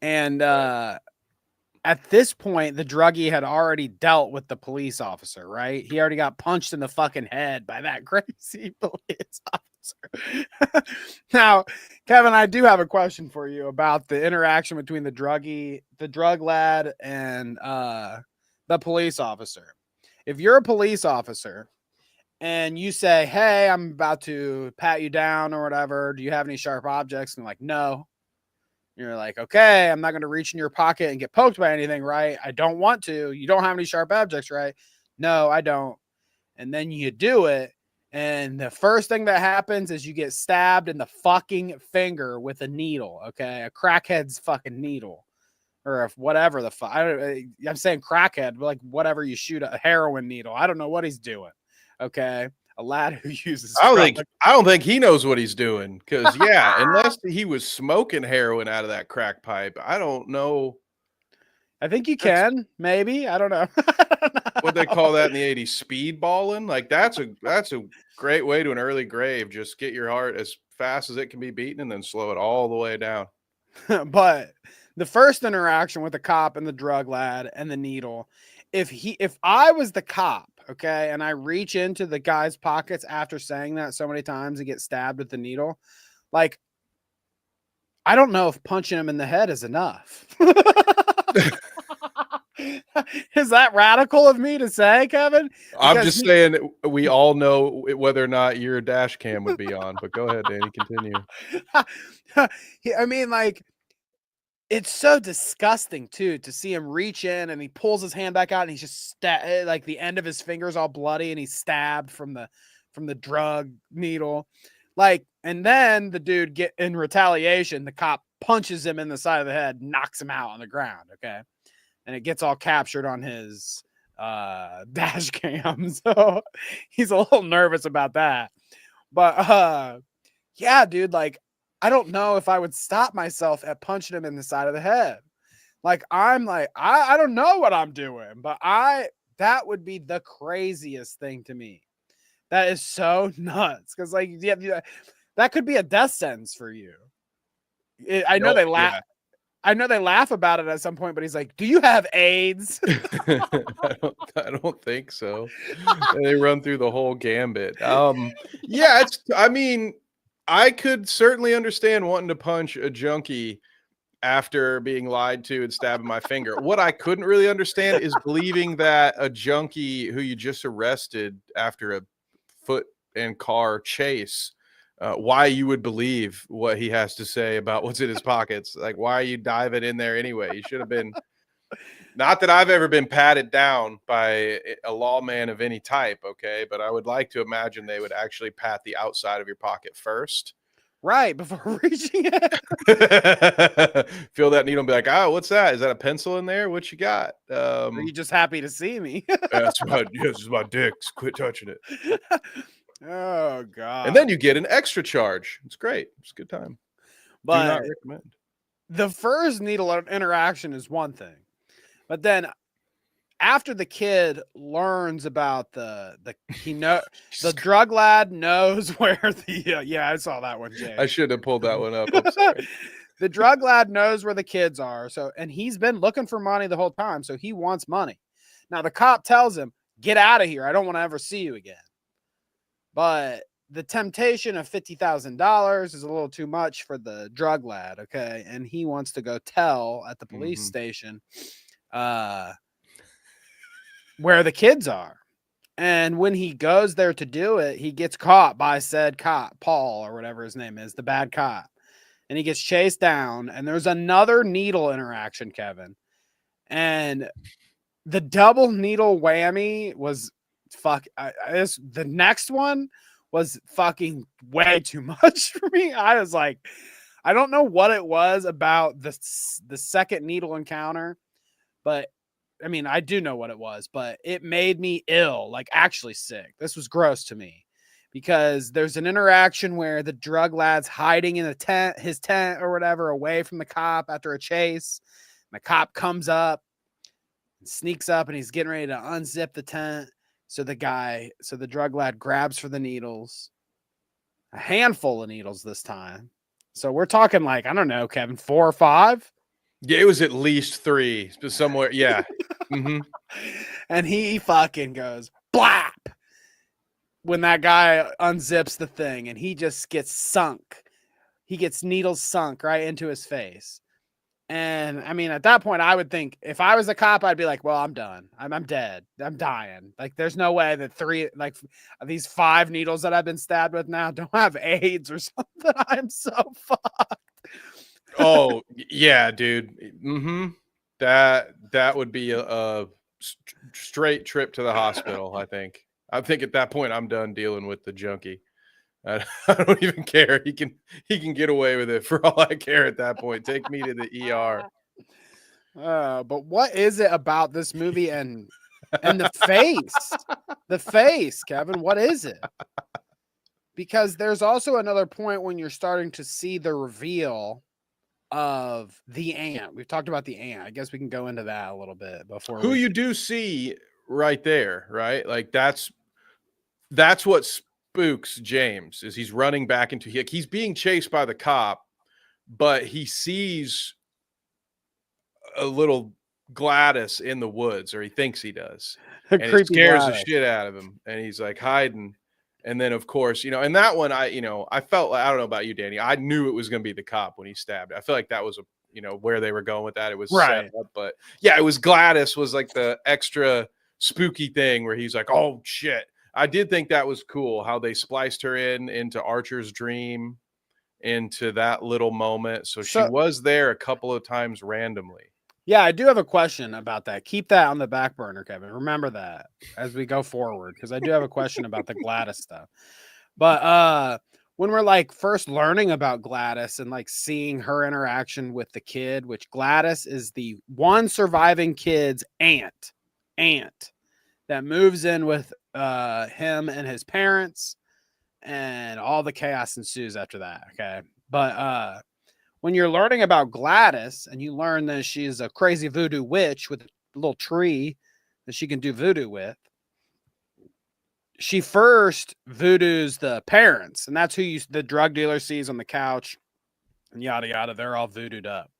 And at this point, the druggie had already dealt with the police officer, right? He already got punched in the fucking head by that crazy police officer. Now, Kevin, I do have a question for you about the interaction between the drug lad, and the police officer. If you're a police officer and you say, "Hey, I'm about to pat you down or whatever. Do you have any sharp objects?" And I'm like, "No." You're like, okay, I'm not going to reach in your pocket and get poked by anything, right? I don't want to. You don't have any sharp objects, right? No, I don't. And then you do it. And the first thing that happens is you get stabbed in the fucking finger with a needle, okay? A crackhead's fucking needle. Or if whatever the fuck. I'm saying crackhead, but like whatever you shoot a heroin needle. I don't know what he's doing, okay? A lad who uses I don't think he knows what he's doing because unless he was smoking heroin out of that crack pipe, I don't know. I think you can, maybe. I don't know. What they call that in the 80s, speedballing. Like that's a great way to an early grave. Just get your heart as fast as it can be beaten and then slow it all the way down. But the first interaction with the cop and the drug lad and the needle, if I was the cop, okay, and I reach into the guy's pockets after saying that so many times and get stabbed with the needle, like, I don't know if punching him in the head is enough. Is that radical of me to say, Kevin? I'm just saying we all know whether or not your dash cam would be on, but go ahead, Danny, continue. I mean, like, it's so disgusting too to see him reach in and he pulls his hand back out and he's just like the end of his fingers all bloody and he's stabbed from the drug needle. Like, and then the dude get in retaliation, the cop punches him in the side of the head, knocks him out on the ground. Okay. And it gets all captured on his dash cam. So he's a little nervous about that. But yeah, dude, like, I don't know if I would stop myself at punching him in the side of the head. Like, I'm like, I don't know what I'm doing, but that would be the craziest thing to me. That is so nuts. Cause like, yeah, that could be a death sentence for you. I know they laugh. Yeah. I know they laugh about it at some point, but he's like, "Do you have AIDS?" I don't think so. They run through the whole gambit. Yeah, I mean, I could certainly understand wanting to punch a junkie after being lied to and stabbing my finger. What I couldn't really understand is believing that a junkie who you just arrested after a foot and car chase, why you would believe what he has to say about what's in his pockets. Like, why are you diving in there anyway? You should have been. Not that I've ever been patted down by a lawman of any type, okay? But I would like to imagine they would actually pat the outside of your pocket first. Right, before reaching it. Feel that needle and be like, "Oh, what's that? Is that a pencil in there? What you got?" Are you just happy to see me? That's my dick. Quit touching it. Oh, God. And then you get an extra charge. It's great. It's a good time. But do not recommend. The first needle interaction is one thing. But then after the kid learns about the drug lad knows where the yeah, I saw that one, Jay. I should have pulled that one up. I'm sorry. The drug lad knows where the kids are. So, and he's been looking for money the whole time. So he wants money. Now the cop tells him, "Get out of here. I don't want to ever see you again." But the temptation of $50,000 is a little too much for the drug lad. Okay. And he wants to go tell at the police station, where the kids are. And when he goes there to do it, he gets caught by said cop, Paul, or whatever his name is, the bad cop. And he gets chased down. And there's another needle interaction, Kevin. And the double needle whammy was the next one was fucking way too much for me. I was like, I don't know what it was about the second needle encounter, but I mean, I do know what it was, but it made me ill, like actually sick. This was gross to me because there's an interaction where the drug lad's hiding in his tent or whatever, away from the cop after a chase. The cop comes up, sneaks up, and he's getting ready to unzip the tent. So the drug lad grabs for the needles, a handful of needles this time. So we're talking like, I don't know, Kevin, 4 or 5. Yeah, it was at least 3 somewhere. Yeah. Mm-hmm. And he fucking goes blap when that guy unzips the thing, and he just gets sunk. He gets needles sunk right into his face. And I mean, at that point, I would think if I was a cop, I'd be like, well, I'm done. I'm dead. I'm dying. Like, there's no way that these 5 needles that I've been stabbed with now don't have AIDS or something. I'm so fucked. Oh, yeah, dude. Mm-hmm. That would be a straight trip to the hospital, I think. I think at that point I'm done dealing with the junkie. I don't even care. He can get away with it for all I care at that point. Take me to the ER. But what is it about this movie and the face? The face, Kevin, what is it? Because there's also another point when you're starting to see the reveal of the ant. We've talked about the ant. I guess we can go into that a little bit before Who you do see right there, right? Like that's what spooks James is he's running back into he's being chased by the cop, but he sees a little Gladys in the woods, or he thinks he does. And it scares Gladys. the shit out of him. And he's like hiding. And then of course, and that one I felt like, I don't know about you, Danny. I knew it was going to be the cop when he stabbed. I feel like that was where they were going with that. It was right. set up, but yeah, it was Gladys was like the extra spooky thing where he's like, oh shit. I did think that was cool how they spliced her into Archer's dream, into that little moment. So she was there a couple of times randomly. Yeah, I do have a question about that. Keep that on the back burner, Kevin. Remember that as we go forward, because I do have a question about the Gladys stuff. But when we're like first learning about Gladys and like seeing her interaction with the kid, which Gladys is the one surviving kid's aunt that moves in with him and his parents, and all the chaos ensues after that. Okay. But when you're learning about Gladys and you learn that she's a crazy voodoo witch with a little tree that she can do voodoo with, she first voodoos the parents, and that's who the drug dealer sees on the couch, and yada yada. They're all voodooed up,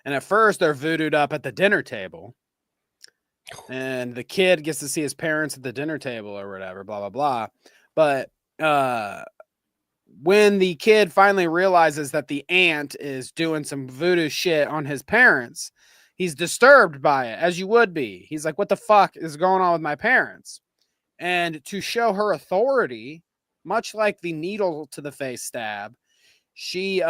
and at first they're voodooed up at the dinner table, and the kid gets to see his parents at the dinner table or whatever, blah blah blah. But when the kid finally realizes that the aunt is doing some voodoo shit on his parents, he's disturbed by it, as you would be. He's like, what the fuck is going on with my parents? And to show her authority, much like the needle to the face stab, she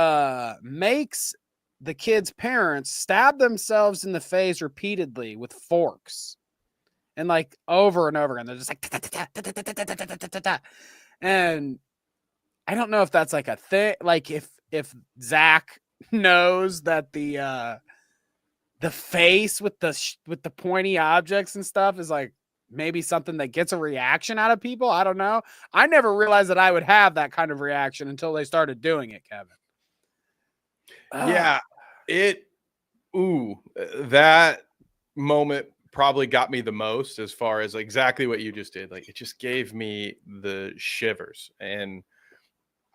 makes the kid's parents stab themselves in the face repeatedly with forks. And like over and over again. They're just like, and I don't know if that's like a thing. Like if Zach knows that the face with the pointy objects and stuff is like maybe something that gets a reaction out of people. I don't know. I never realized that I would have that kind of reaction until they started doing it, Kevin. Yeah, that moment probably got me the most as far as exactly what you just did. Like, it just gave me the shivers. And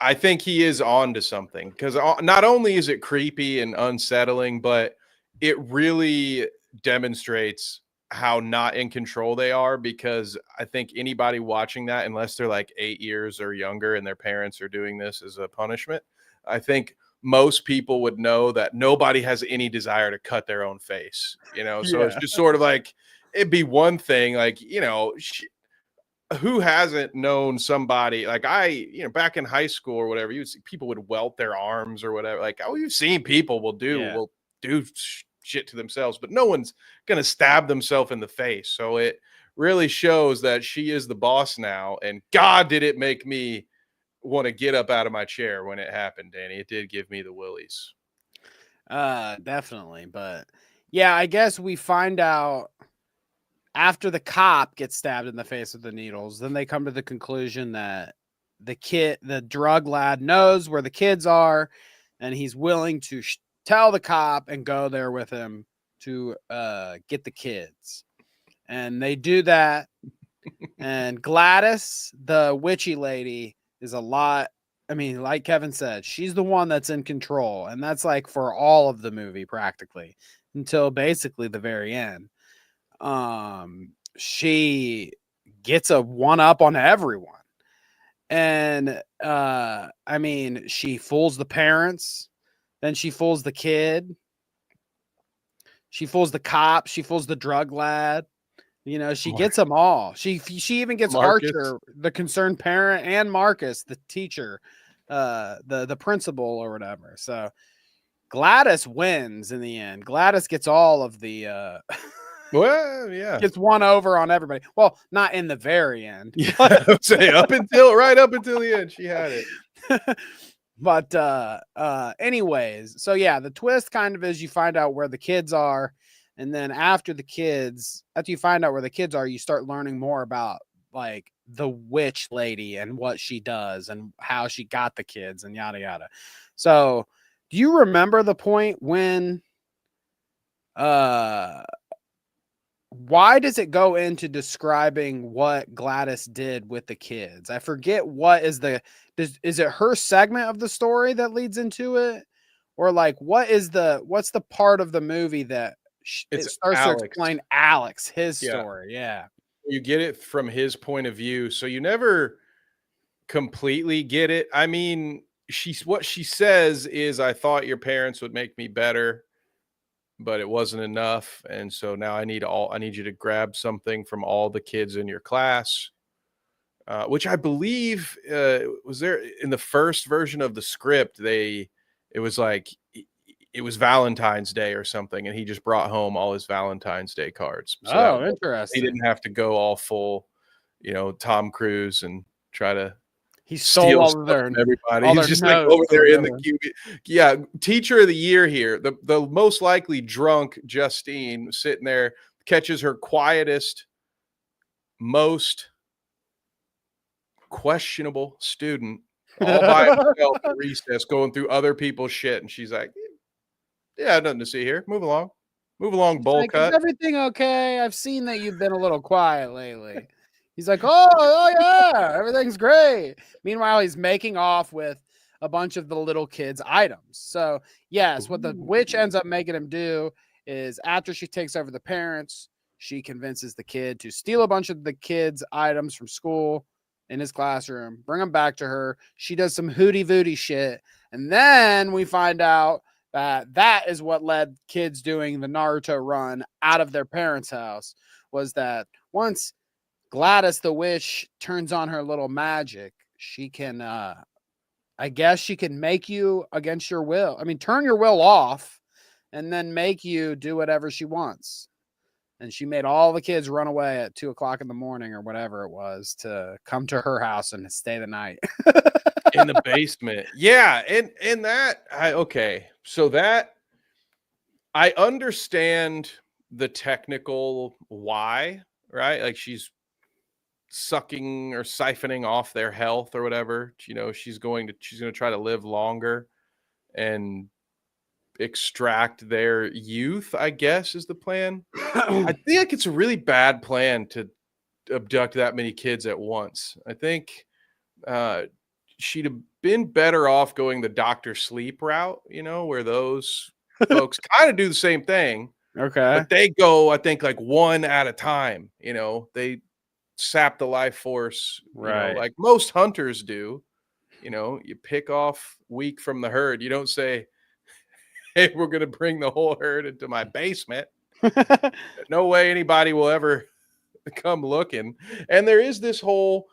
I think he is on to something, because not only is it creepy and unsettling, but it really demonstrates how not in control they are. Because I think anybody watching that, unless they're like 8 years or younger and their parents are doing this as a punishment, I think most people would know that nobody has any desire to cut their own face, So it's just sort of like, it'd be one thing, like, who hasn't known somebody like back in high school or whatever, you would see people would welt their arms or whatever. Like, you've seen people will do shit to themselves, but no one's going to stab themselves in the face. So it really shows that she is the boss now. And God, did it make me want to get up out of my chair when it happened, Danny. It did give me the willies. Definitely. But yeah, I guess we find out after the cop gets stabbed in the face with the needles, then they come to the conclusion that the drug lad knows where the kids are, and he's willing to tell the cop and go there with him to get the kids. And they do that. And Gladys, the witchy lady, is a lot. I mean, like Kevin said, she's the one that's in control. And that's like for all of the movie practically until basically the very end. She gets a one up on everyone. And I mean, she fools the parents, then she fools the kid, she fools the cop, she fools the drug lad. You know, she gets them all. She even gets Marcus. Archer, the concerned parent, and Marcus, the teacher, the principal or whatever. So Gladys wins in the end. Gladys gets all of the Well, yeah, gets one over on everybody. Well, not in the very end. Yeah, I would say right up until the end, she had it. But anyways, so yeah, the twist kind of is you find out where the kids are, and then after you find out where the kids are, you start learning more about like the witch lady and what she does and how she got the kids and yada yada. So do you remember the point when why does it go into describing what Gladys did with the kids? I forget what is is it her segment of the story that leads into it? Or like what's the part of the movie that it starts Alex. to explain Alex, his story? Yeah. You get it from his point of view. So you never completely get it. I mean, what she says is, I thought your parents would make me better, but it wasn't enough. And so now I need you to grab something from all the kids in your class, which I believe was there in the first version of the script. It was like, it was Valentine's Day or something, and he just brought home all his Valentine's Day cards. So interesting. He didn't have to go all full, Tom Cruise and try to he stole all of their everybody. He's just like over there in the QB. Yeah, teacher of the year here. The most likely drunk Justine sitting there catches her quietest, most questionable student all by himself at recess, going through other people's shit, and she's like, "Yeah, nothing to see here. Move along, bowl cut. Is everything okay? I've seen that you've been a little quiet lately." He's like, oh yeah, everything's great. Meanwhile, he's making off with a bunch of the little kids' items. So yes, what the witch ends up making him do is after she takes over the parents, she convinces the kid to steal a bunch of the kids' items from school in his classroom, bring them back to her. She does some hooty vooty shit. And then we find out that is what led kids doing the Naruto run out of their parents' house, was that once Gladys the witch turns on her little magic, she can I guess she can make you against your will. I mean, turn your will off and then make you do whatever she wants. And she made all the kids run away at 2:00 in the morning or whatever it was to come to her house and stay the night in the basement. Yeah. And that, so that I understand the technical why, right? Like she's sucking or siphoning off their health or whatever. She's going to try to live longer and extract their youth, I guess, is the plan. I think it's a really bad plan to abduct that many kids at once. I think she'd have been better off going the Dr. Sleep route, where those folks kind of do the same thing. Okay. But they go, I think, like one at a time. They sap the life force, right? Like most hunters do. You pick off weak from the herd. You don't say, "Hey, we're going to bring the whole herd into my basement." No way anybody will ever come looking. And there is this whole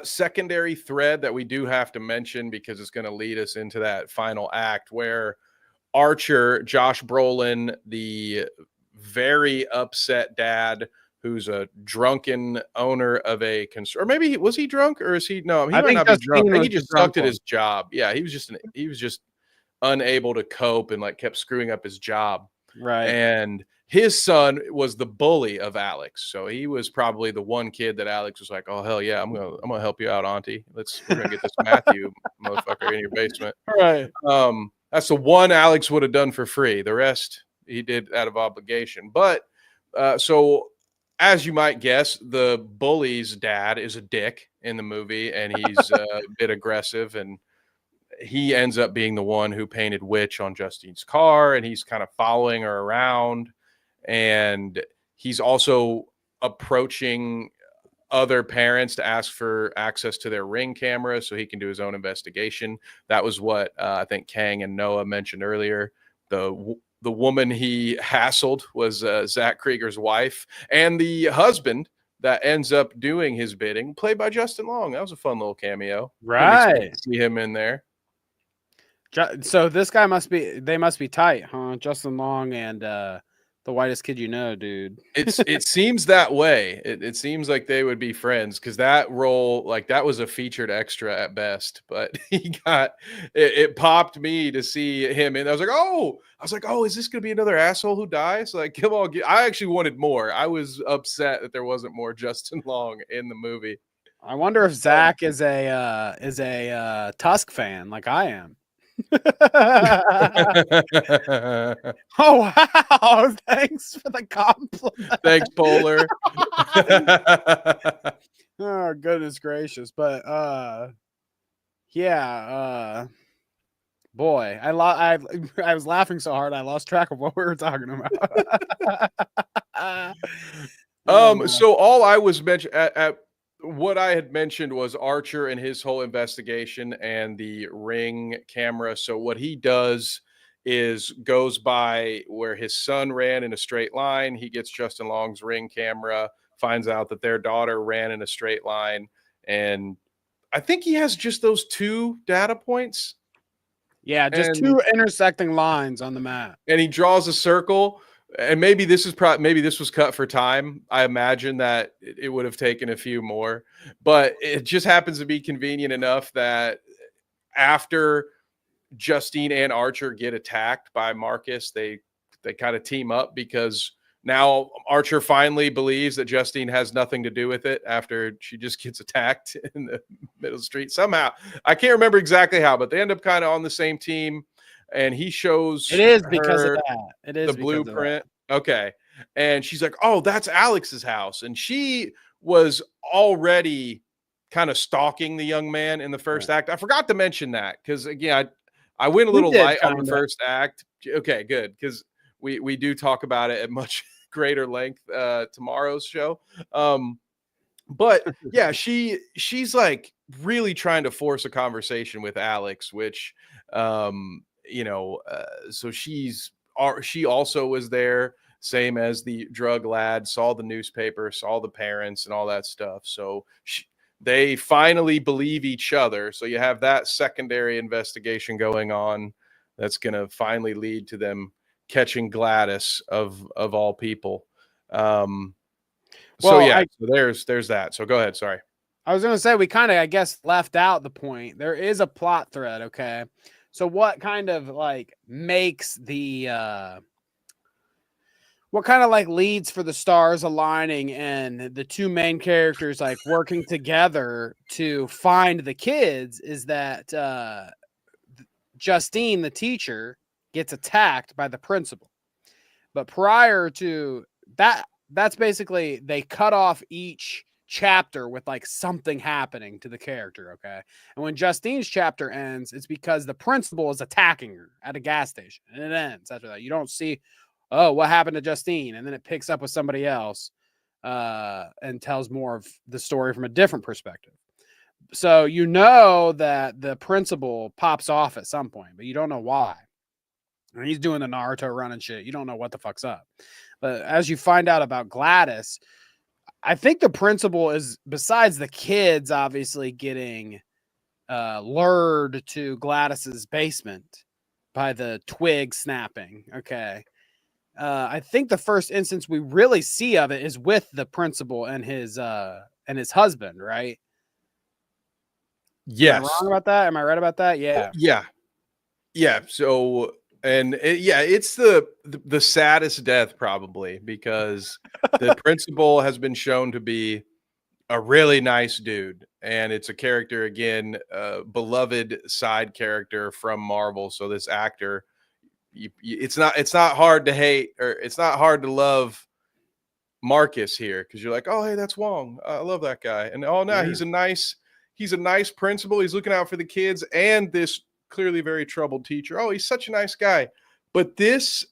secondary thread that we do have to mention because it's going to lead us into that final act where Archer, Josh Brolin, the very upset dad who's a drunken owner of a or maybe was he drunk or is he? No, he I might think not be drunk. Justine I think was he the just drunk sucked at one. his job. Yeah, he was just unable to cope and like kept screwing up his job. Right. And his son was the bully of Alex. So he was probably the one kid that Alex was like, "Oh hell yeah, I'm gonna help you out, Auntie. We're gonna get this Matthew motherfucker in your basement." Right. That's the one Alex would have done for free. The rest he did out of obligation. But so as you might guess, the bully's dad is a dick in the movie, and he's a bit aggressive, and he ends up being the one who painted witch on Justine's car, and he's kind of following her around, and he's also approaching other parents to ask for access to their Ring camera so he can do his own investigation. That was what I think Kang and Noah mentioned earlier. The woman he hassled was Zach Krieger's wife, and the husband that ends up doing his bidding, played by Justin Long. That was a fun little cameo. Didn't expect to see him in there. So this guy they must be tight, huh? Justin Long and the whitest kid you know, dude. It seems that way. It seems like they would be friends because that role, like that was a featured extra at best. But it popped me to see him, and I was like, oh, is this gonna be another asshole who dies? Like, come on, I actually wanted more. I was upset that there wasn't more Justin Long in the movie. I wonder if Zach is a Tusk fan like I am. Oh wow! Thanks for the compliment. Thanks, Polar. Oh goodness gracious! But yeah, boy, I was laughing so hard I lost track of what we were talking about. So all I was mentioned at what I had mentioned was Archer and his whole investigation and the Ring camera. So what he does is goes by where his son ran in a straight line. He gets Justin Long's Ring camera, finds out that their daughter ran in a straight line, and I think he has just those 2 data points. Yeah, just 2 intersecting lines on the map. And he draws a circle. And maybe this was cut for time. I imagine that it would have taken a few more, but it just happens to be convenient enough that after Justine and Archer get attacked by Marcus, they kind of team up because now Archer finally believes that Justine has nothing to do with it after she just gets attacked in the middle of the street. Somehow, I can't remember exactly how, but they end up kind of on the same team. And he shows it is because of that. It is the blueprint. Okay. And she's like, oh, that's Alex's house. And she was already kind of stalking the young man in the first act. I forgot to mention that because, again, I went a little light on the first act. Okay, good. Because we do talk about it at much greater length tomorrow's show. But yeah, she's like really trying to force a conversation with Alex, which so she also was there, same as the drug lad, saw the newspaper, saw the parents and all that stuff. So they finally believe each other. So you have that secondary investigation going on that's going to finally lead to them catching Gladys of all people. So there's that. So go ahead. Sorry. I was going to say, we kind of, I guess, left out the point. There is a plot thread. Okay. So what kind of like makes what kind of like leads for the stars aligning and the 2 main characters like working together to find the kids is that Justine, the teacher, gets attacked by the principal. But prior to that, that's basically they cut off each chapter with like something happening to the character. Okay. And when Justine's chapter ends, it's because the principal is attacking her at a gas station, and it ends after that. You don't see, oh, what happened to Justine? And then it picks up with somebody else and tells more of the story from a different perspective. So you know that the principal pops off at some point, but you don't know why. And he's doing the Naruto run and shit. You don't know what the fuck's up. But as you find out about Gladys, I think the principal is, besides the kids obviously getting lured to Gladys's basement, by the twig snapping. Okay. I think the first instance we really see of it is with the principal and his husband, right? Am I Yes. wrong about that? Am I right about that? Yeah. Yeah. Yeah. So, and yeah, it's the saddest death probably because the principal has been shown to be a really nice dude, and it's a character again, beloved side character from Marvel. So this actor, it's not hard to hate or it's not hard to love Marcus here because you're like, oh hey, that's Wong. I love that guy. And oh no, Yeah. he's a nice principal. He's looking out for the kids and this clearly very troubled teacher. Oh, he's such a nice guy. But this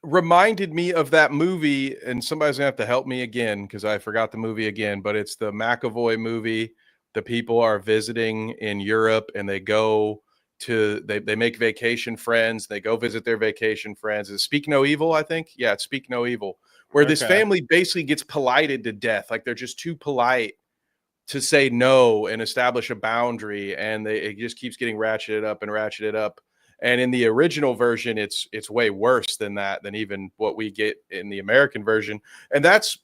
reminded me of that movie, and somebody's gonna have to help me again because I forgot the movie again, but it's the McAvoy movie. The people are visiting in Europe and they go to they make vacation friends, they go visit their vacation friends. Is Speak No Evil, I think? Yeah, it's Speak No Evil, where this Okay. family basically gets polited to death. Like they're just too polite to say no and establish a boundary, and it just keeps getting ratcheted up and ratcheted up. And in the original version, it's way worse than that, than even what we get in the American version. And that's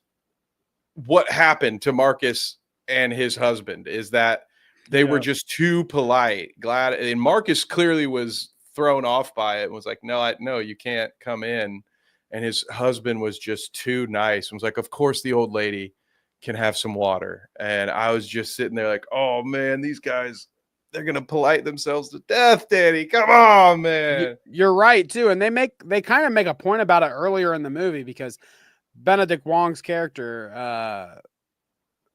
what happened to Marcus and his husband, is that they were Yeah. just too polite. Glad, and Marcus clearly was thrown off by it and was like, no, you can't come in. And his husband was just too nice and was like, of course the old lady can have some water. And I was just sitting there like, oh man, these guys, they're gonna polite themselves to death, Danny. Come on, man. You're right too, and they kind of make a point about it earlier in the movie because Benedict Wong's character,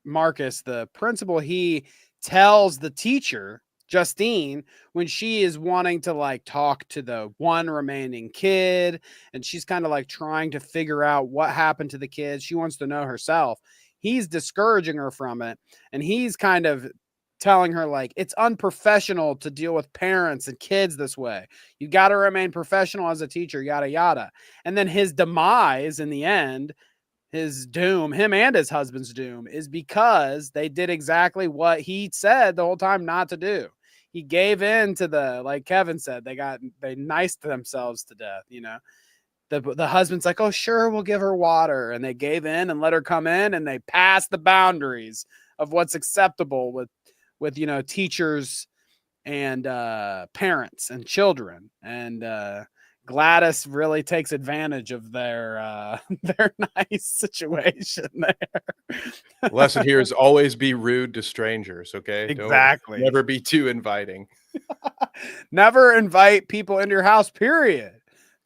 Marcus, the principal, he tells the teacher Justine when she is wanting to like talk to the one remaining kid, and she's kind of like trying to figure out what happened to the kids. She wants to know herself. He's discouraging her from it, and he's kind of telling her like it's unprofessional to deal with parents and kids this way. You got to remain professional as a teacher, yada yada. And then his demise in the end, his doom, him and his husband's doom, is because they did exactly what he said the whole time not to do. He gave in to the, like Kevin said, they niced themselves to death, you know. The husband's like, oh sure, we'll give her water, and they gave in and let her come in, and they passed the boundaries of what's acceptable with you know, teachers and parents and children. And Gladys really takes advantage of their their nice situation there. Lesson here is always be rude to strangers. Okay, Exactly. Don't never be too inviting. Never invite people into your house, period.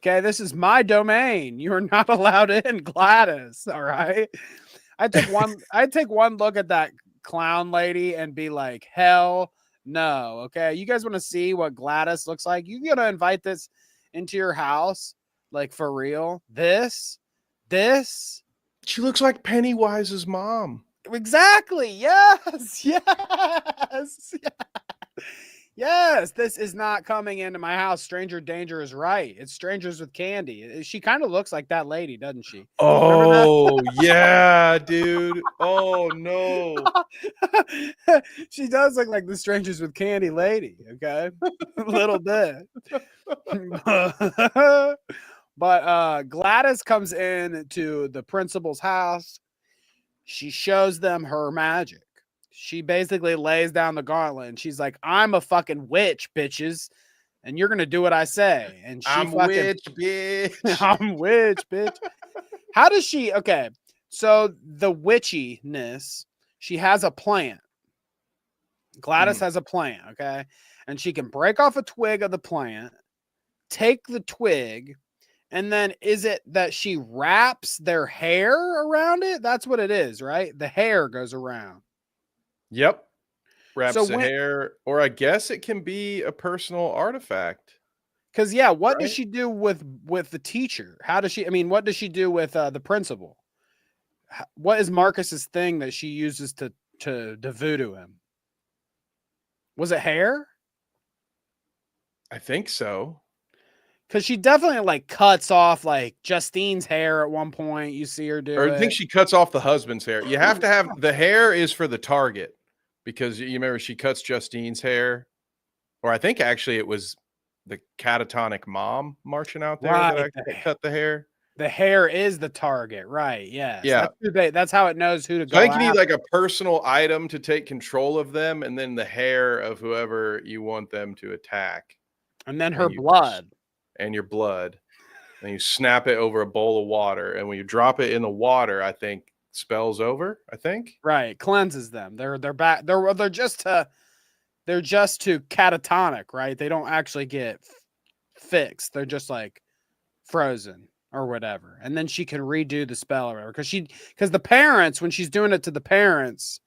Okay, this is my domain. You are not allowed in, Gladys. All right. I'd take one look at that clown lady and be like, hell no. Okay. You guys want to see what Gladys looks like? You gonna invite this into your house? Like for real? This? She looks like Pennywise's mom. Exactly. Yes. Yes. Yes, this is not coming into my house. Stranger danger is right. It's strangers with candy. She kind of looks like that lady, doesn't she? Oh yeah, dude. Oh no. She does look like the strangers with candy lady. Okay, a little bit. But Gladys comes in to the principal's house. She shows them her magic. She basically lays down the gauntlet and she's like, I'm a fucking witch, bitches. And you're going to do what I say. And she I'm fucking, witch, bitch. I'm witch, bitch. How does she, okay. So the witchiness, she has a plan. Gladys has a plan. Okay. And she can break off a twig of the plant, take the twig, and then is it that she wraps their hair around it? That's what it is, right? The hair goes around. Yep. Wraps So the hair, or I guess it can be a personal artifact. Because yeah, what does Right? she do with the teacher? How does she? I mean, what does she do with the principal? What is Marcus's thing that she uses to voodoo him? Was it hair? I think so. Because she definitely like cuts off like Justine's hair at one point. You see her do Or it. I think she cuts off the husband's hair. You have to have the hair is for the target because you remember she cuts Justine's hair, or I think actually it was the catatonic mom marching out there that Right. I cut the hair. The hair is the target, right? Yes, Yeah. that's how it knows who to So I go think you need after. like a personal item to take control of them, and then the hair of whoever you want them to attack, And then her and you blood. and your blood, and you snap it over a bowl of water, and when you drop it in the water, I think spell's over. I think. Right, cleanses them. They're back. They're just too catatonic, right? They don't actually get fixed. They're just like frozen or whatever. And then she can redo the spell or whatever. Because the parents, when she's doing it to the parents,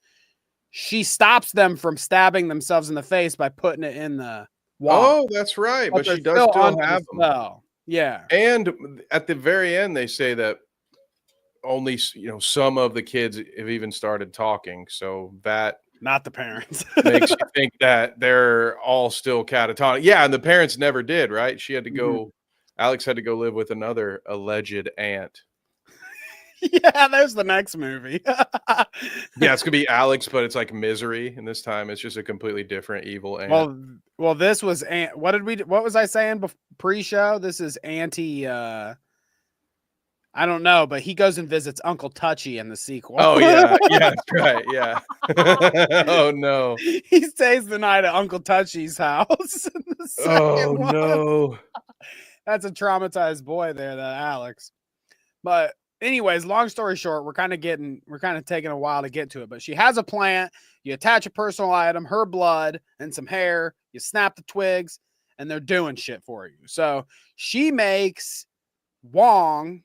she stops them from stabbing themselves in the face by putting it in the water. Oh, that's right, But but they're she does still still under the have them. spell. Yeah. And at the very end, they say that only some of the kids have even started talking, so that Not the parents. makes you think that they're all still catatonic. Yeah, and the parents never did, right? She had to Mhm. go. Alex had to go live with another alleged aunt. Yeah, there's the next movie. Yeah, it's gonna be Alex, but it's like Misery, and this time it's just a completely different evil aunt. Well, this was what was I saying pre-show? This is anti I don't know, but he goes and visits Uncle Touchy in the sequel. Oh yeah, yeah, that's right. Yeah. Oh no. He stays the night at Uncle Touchy's house in the Oh second one. no. That's a traumatized boy there, that Alex. But anyways, long story short, we're kind of taking a while to get to it. But she has a plant. You attach a personal item, her blood and some hair. You snap the twigs, and they're doing shit for you. So she makes Wong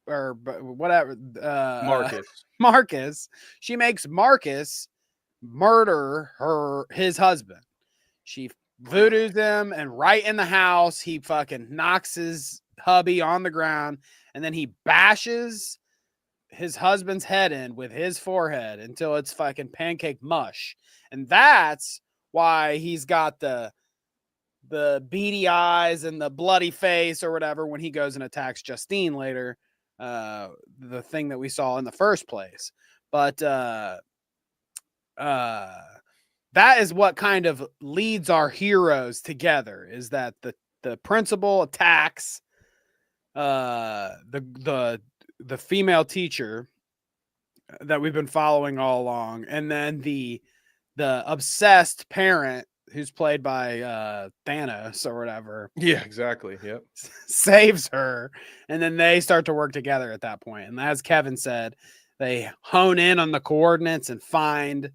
or whatever Marcus. Marcus. She makes Marcus murder his husband. She voodoos him, and right in the house, he fucking knocks his hubby on the ground, and then he bashes his husband's head in with his forehead until it's fucking pancake mush. And that's why he's got the beady eyes and the bloody face or whatever when he goes and attacks Justine later, the thing that we saw in the first place. But that is what kind of leads our heroes together, is that the principal attacks the female teacher that we've been following all along, and then the obsessed parent who's played by Thanos or whatever. Yeah, exactly. Yep. Saves her, and then they start to work together at that point. And as Kevin said, they hone in on the coordinates and find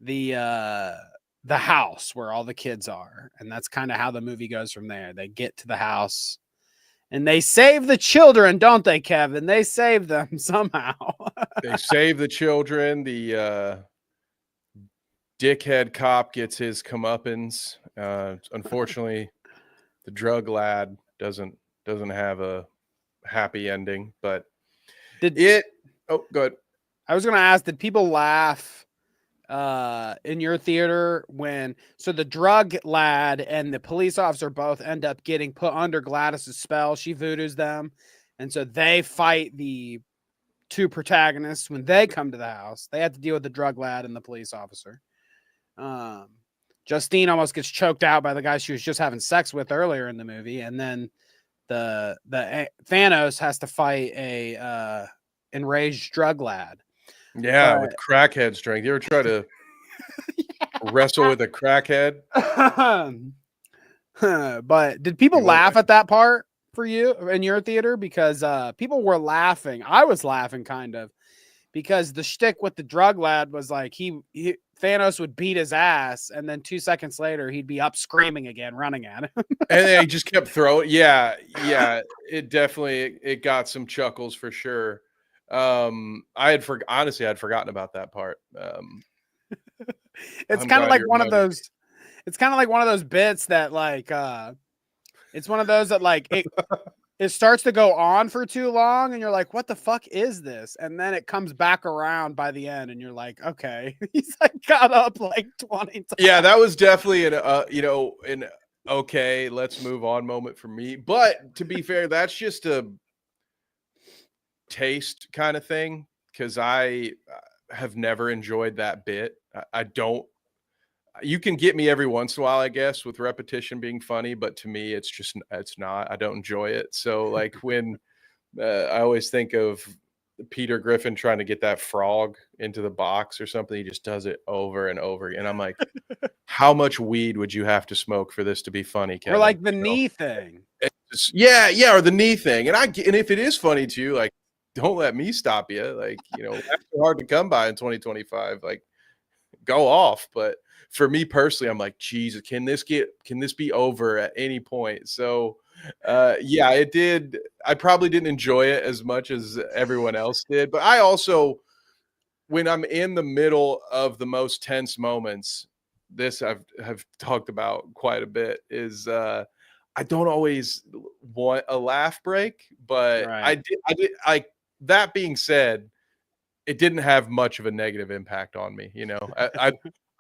the house where all the kids are. And that's kind of how the movie goes from there. They get to the house and they save the children, don't they, Kevin? They save them somehow. They save the children. The dickhead cop gets his comeuppance. Unfortunately, the drug lad doesn't have a happy ending. But oh, good. I was going to ask, did people laugh in your theater when the drug lad and the police officer both end up getting put under Gladys's spell? She voodoos them, and so they fight the two protagonists. When they come to the house, they have to deal with the drug lad and the police officer. Justine almost gets choked out by the guy she was just having sex with earlier in the movie, and then the Thanos has to fight a enraged drug lad. Yeah, with crackhead strength. You ever try to wrestle with a crackhead? But did people laugh at that part for you in your theater? Because people were laughing. I was laughing kind of, because the shtick with the drug lad was like Thanos would beat his ass, and then 2 seconds later he'd be up screaming again, running at him. And then he just kept throwing. Yeah, it definitely got some chuckles for sure. Honestly, I'd forgotten about that part. It's kind of like one of those. It's kind of like one of those bits that it's one of those that it starts to go on for too long, and you're like, what the fuck is this? And then it comes back around by the end, and you're like, okay, he's got up 20 times. Yeah, that was definitely an okay, let's move on moment for me. But to be fair, that's just a taste kind of thing, because I have never enjoyed that bit. I don't you can get me every once in a while, I guess, with repetition being funny, but to me, it's not. I don't enjoy it. So like when I always think of Peter Griffin trying to get that frog into the box or something, he just does it over and over again. I'm like, how much weed would you have to smoke for this to be funny, Or Kevin? like the knee thing. Yeah, or the knee thing. And if it is funny to you, like, don't let me stop you. Like, that's hard to come by in 2025. Like, go off. But for me personally, I'm like, Jesus, can this be over at any point? So yeah, it did. I probably didn't enjoy it as much as everyone else did. But I also, when I'm in the middle of the most tense moments, this have talked about quite a bit, is I don't always want a laugh break, but Right. I did like. That being said, it didn't have much of a negative impact on me.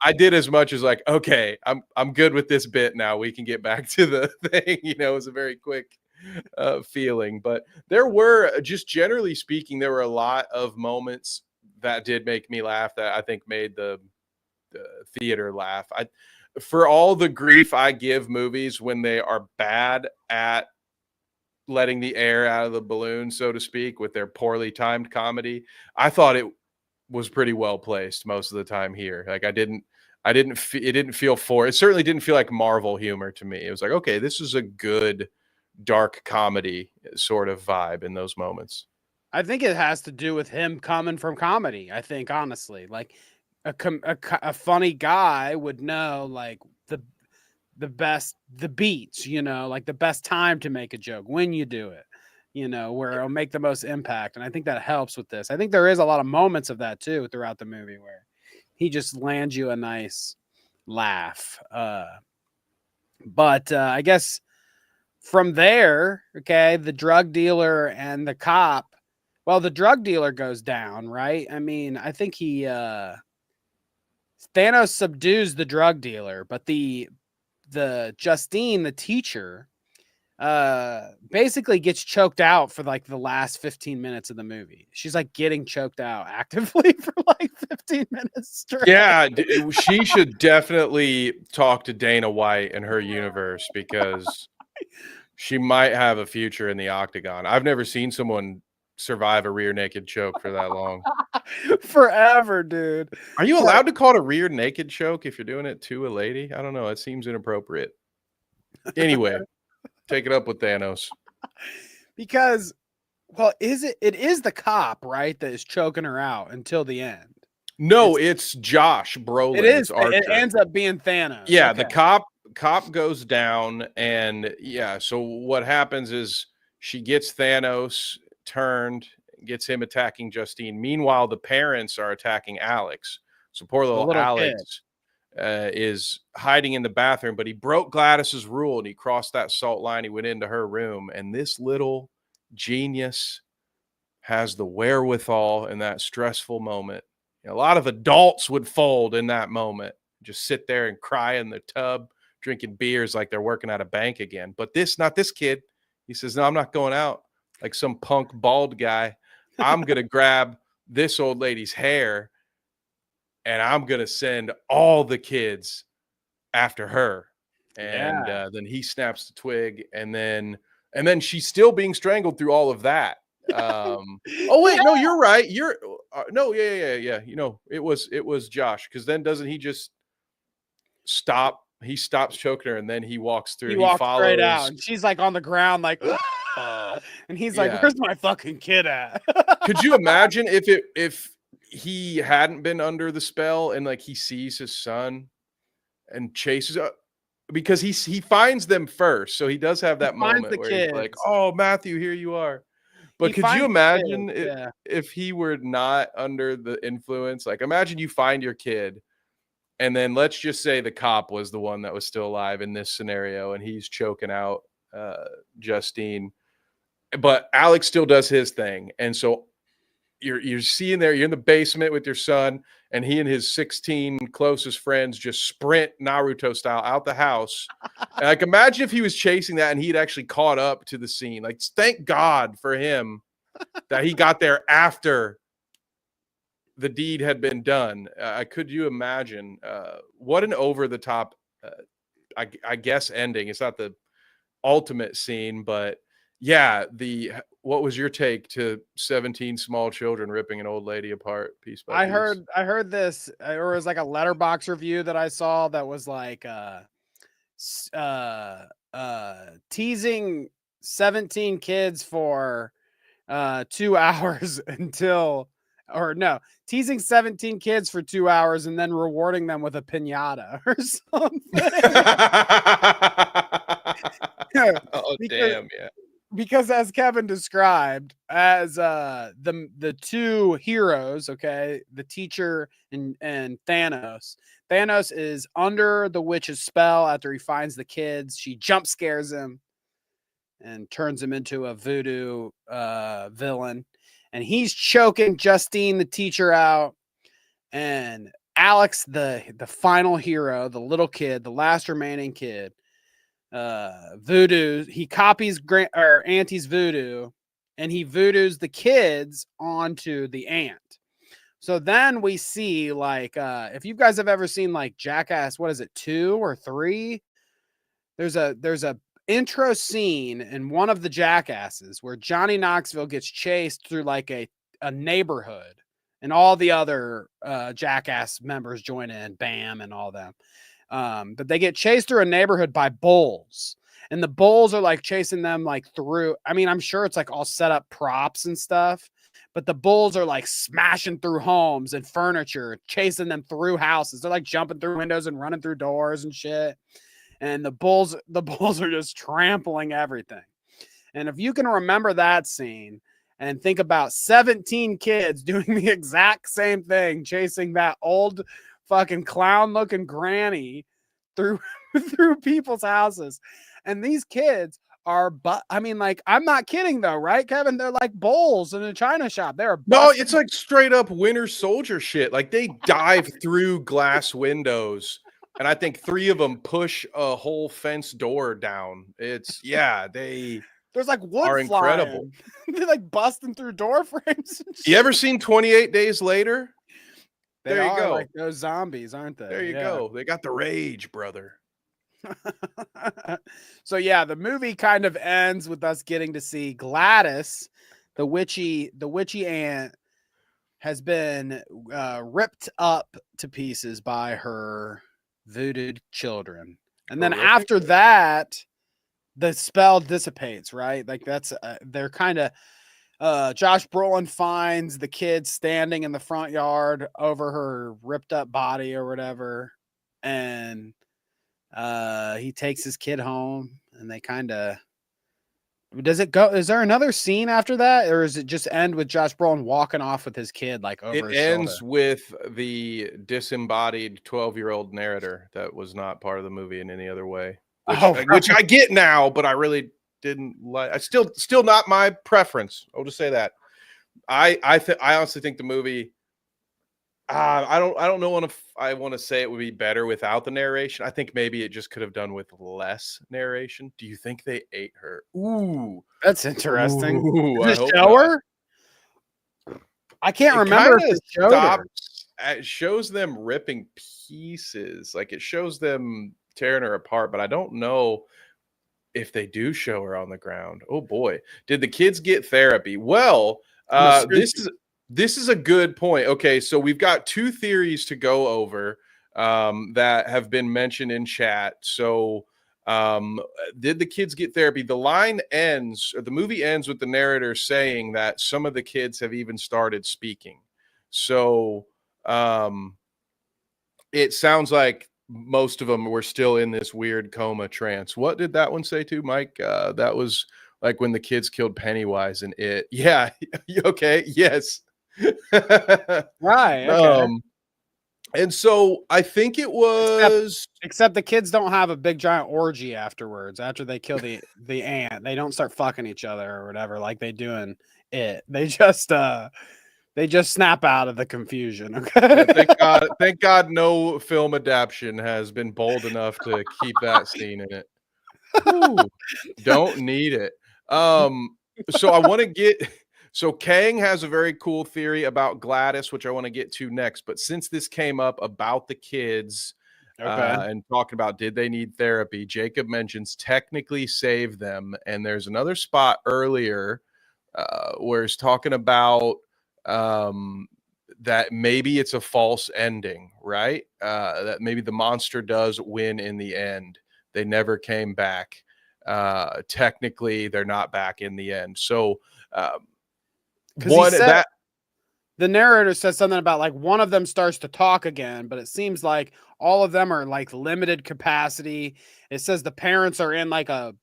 I did as much as like, okay, I'm good with this bit now. We can get back to the thing. It was a very quick feeling, but there were, just generally speaking, there were a lot of moments that did make me laugh that I think made the theater laugh. For all the grief I give movies when they are bad at letting the air out of the balloon, so to speak, with their poorly timed comedy, I thought it was pretty well placed most of the time here. Like it didn't feel it certainly didn't feel like Marvel humor to me. It was like, okay, this is a good dark comedy sort of vibe in those moments. I think it has to do with him coming from comedy. I think honestly, like a funny guy would know like the beats, like the best time to make a joke, when you do it, where it'll make the most impact. And I think that helps with this. I think there is a lot of moments of that too throughout the movie where he just lands you a nice laugh. But I guess from there, okay, the drug dealer and the cop. Well, the drug dealer goes down, right? I mean, I think Thanos subdues the drug dealer, but the Justine, the teacher, basically gets choked out for like the last 15 minutes of the movie. She's like getting choked out actively for like 15 minutes straight. Yeah, she should definitely talk to Dana White and her universe, because she might have a future in the octagon. I've never seen someone survive a rear naked choke for that long. Forever, dude. Are you allowed to call it a rear naked choke if you're doing it to a lady? I don't know. It seems inappropriate. Anyway, take it up with Thanos. Because, well, it is the cop, right, that is choking her out until the end. No, it's Josh Brolin. It is. Archer. It ends up being Thanos. Yeah, okay. The cop goes down, and yeah, so what happens is she gets Thanos turned, gets him attacking Justine. Meanwhile, the parents are attacking Alex. So poor little Alex is hiding in the bathroom, but he broke Gladys's rule and he crossed that salt line. He went into her room, and this little genius has the wherewithal in that stressful moment. A lot of adults would fold in that moment, just sit there and cry in the tub, drinking beers like they're working at a bank again. But not this kid. He says, no, I'm not going out like some punk bald guy. I'm going to grab this old lady's hair and I'm going to send all the kids after her. And then he snaps the twig, and then she's still being strangled through all of that. Oh wait, no, you're right. No, yeah. It was Josh, because then doesn't he just stop? He stops choking her, and then he walks through. He walks straight out, and she's like on the ground, like, and he's like, "Where's my fucking kid at?" Could you imagine if he hadn't been under the spell and like he sees his son and chases up? Because he finds them first, so he does have that moment where he's like, "Oh, Matthew, here you are." But could you imagine if he were not under the influence? Like, imagine you find your kid, and then let's just say the cop was the one that was still alive in this scenario, and he's choking out Justine, but Alex still does his thing, and so you're seeing there, you're in the basement with your son, and he and his 16 closest friends just sprint Naruto style out the house. And like, imagine if he was chasing that and he'd actually caught up to the scene. Like, thank God for him that he got there after the deed had been done. Could you imagine what an over the top, I guess, ending? It's not the ultimate scene, but yeah, what was your take to 17 small children ripping an old lady apart piece by piece? I heard this, or it was like a Letterbox review that I saw that was like teasing 17 kids for 2 hours until, or no, teasing 17 kids for 2 hours and then rewarding them with a piñata or something. Oh, because damn, yeah. because as Kevin described, as the two heroes, okay, the teacher and Thanos. Thanos is under the witch's spell after he finds the kids. She jump scares him and turns him into a voodoo villain. And he's choking Justine, the teacher, out. And Alex, the final hero, the little kid, the last remaining kid, voodoo, he copies Auntie's voodoo, and he voodoos the kids onto the aunt. So then we see, like, if you guys have ever seen like Jackass, what is it, 2 or 3? There's a intro scene in one of the Jackasses where Johnny Knoxville gets chased through like a neighborhood, and all the other Jackass members join in, Bam and all them. But they get chased through a neighborhood by bulls, and the bulls are like chasing them like through. I mean, I'm sure it's like all set up props and stuff, but the bulls are like smashing through homes and furniture, chasing them through houses. They're like jumping through windows and running through doors and shit. And the bulls are just trampling everything. And if you can remember that scene and think about 17 kids doing the exact same thing, chasing that old fucking clown looking granny through people's houses. And these kids are, I mean, like, I'm not kidding though, right, Kevin? They're like bulls in a china shop. No, it's like straight up Winter Soldier shit. Like they dive through glass windows, and I think 3 of them push a whole fence door down. There's like wood are incredible. They're like busting through door frames. You ever seen 28 Days Later? There you go. Like those zombies, aren't they? There you go. They got the rage, brother. So yeah, the movie kind of ends with us getting to see Gladys, the witchy aunt, has been ripped up to pieces by her voodooed children, and then after that, the spell dissipates. Right, like that's they're kind of. Josh Brolin finds the kid standing in the front yard over her ripped up body or whatever. And he takes his kid home, and they kind of, does it go? Is there another scene after that? Or does it just end with Josh Brolin walking off with his kid, like over his ends shoulder? with the disembodied 12-year-old narrator that was not part of the movie in any other way, which I get now, but I really didn't like. I still not my preference. I'll just say that. I honestly think the movie. I don't know if I want to say it would be better without the narration. I think maybe it just could have done with less narration. Do you think they ate her? Ooh, that's interesting. Ooh, Does it show her? I can't remember if it showed her. It shows them ripping pieces. Like it shows them tearing her apart, but I don't know if they do show her on the ground. Oh boy. Did the kids get therapy? Well, this is a good point. Okay, so we've got 2 theories to go over that have been mentioned in chat. So did the kids get therapy? The movie ends with the narrator saying that some of the kids have even started speaking. So it sounds like most of them were still in this weird coma trance. What did that one say to Mike? That was like when the kids killed Pennywise and It. Yeah. Okay. Yes. Right. Okay. And so I think it was, except the kids don't have a big giant orgy afterwards. After they kill the aunt, they don't start fucking each other or whatever like they do in It. They just snap out of the confusion. Okay. Yeah, thank God no film adaptation has been bold enough to keep that scene in it. Ooh, don't need it. So I want to get So Kang has a very cool theory about Gladys, which I want to get to next. But since this came up about the kids Okay. and talking about did they need therapy, Jacob mentions technically save them. And there's another spot earlier where he's talking about that maybe it's a false ending, right? That maybe the monster does win in the end. They never came back. Technically, they're not back in the end. So, Because he one said that the narrator says something about like one of them starts to talk again, but it seems like all of them are like limited capacity. It says the parents are in like a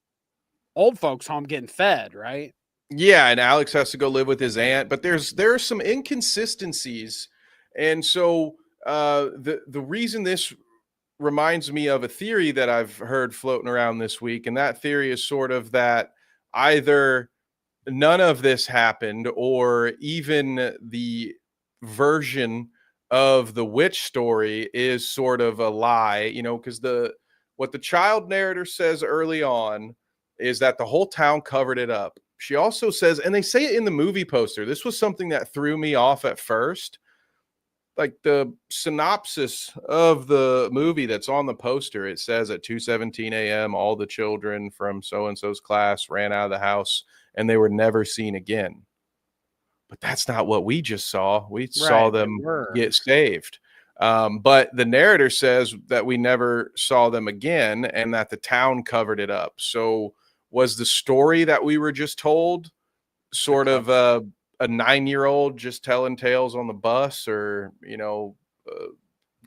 old folks home getting fed, right? yeah, and Alex has to go live with his aunt, but there are some inconsistencies, and so the reason this reminds me of a theory that I've heard floating around this week, and that theory is sort of that either none of this happened, or even the version of the witch story is sort of a lie, because what the child narrator says early on is that the whole town covered it up. She also says, and they say it in the movie poster, this was something that threw me off at first, like the synopsis of the movie that's on the poster, it says at 2:17 a.m. all the children from so and so's class ran out of the house and they were never seen again. But that's not what we just saw. We saw Right. They them were. get saved. But the narrator says that we never saw them again and that the town covered it up. So was the story that we were just told sort of a 9-year-old just telling tales on the bus, or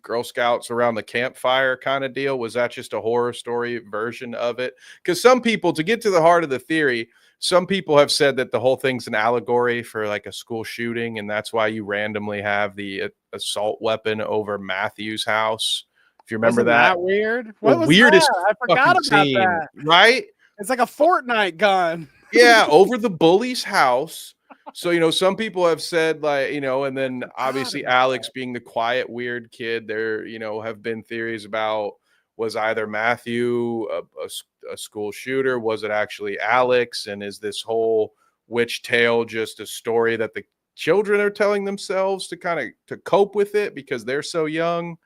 Girl Scouts around the campfire kind of deal? Was that just a horror story version of it? Because some people, to get to the heart of the theory, some people have said that the whole thing's an allegory for like a school shooting, and that's why you randomly have the assault weapon over Matthew's house. If you remember Wasn't that, that weird? the What was weirdest that? I forgot fucking about scene, that. right? It's like a Fortnite gun. Yeah, over the bully's house. So, some people have said, like, and then Forgot obviously about Alex being the quiet, weird kid, there, have been theories about, was either Matthew a school shooter? Was it actually Alex? And is this whole witch tale just a story that the children are telling themselves to kind of to cope with it because they're so young?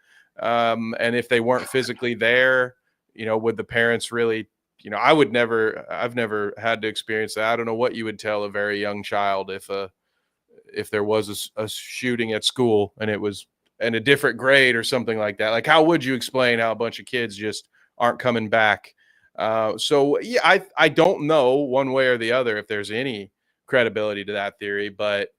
And if they weren't physically there, would the parents really, I've never had to experience that. I don't know what you would tell a very young child if there was a shooting at school and it was in a different grade or something like that. Like, how would you explain how a bunch of kids just aren't coming back? So yeah, I don't know one way or the other if there's any credibility to that theory, but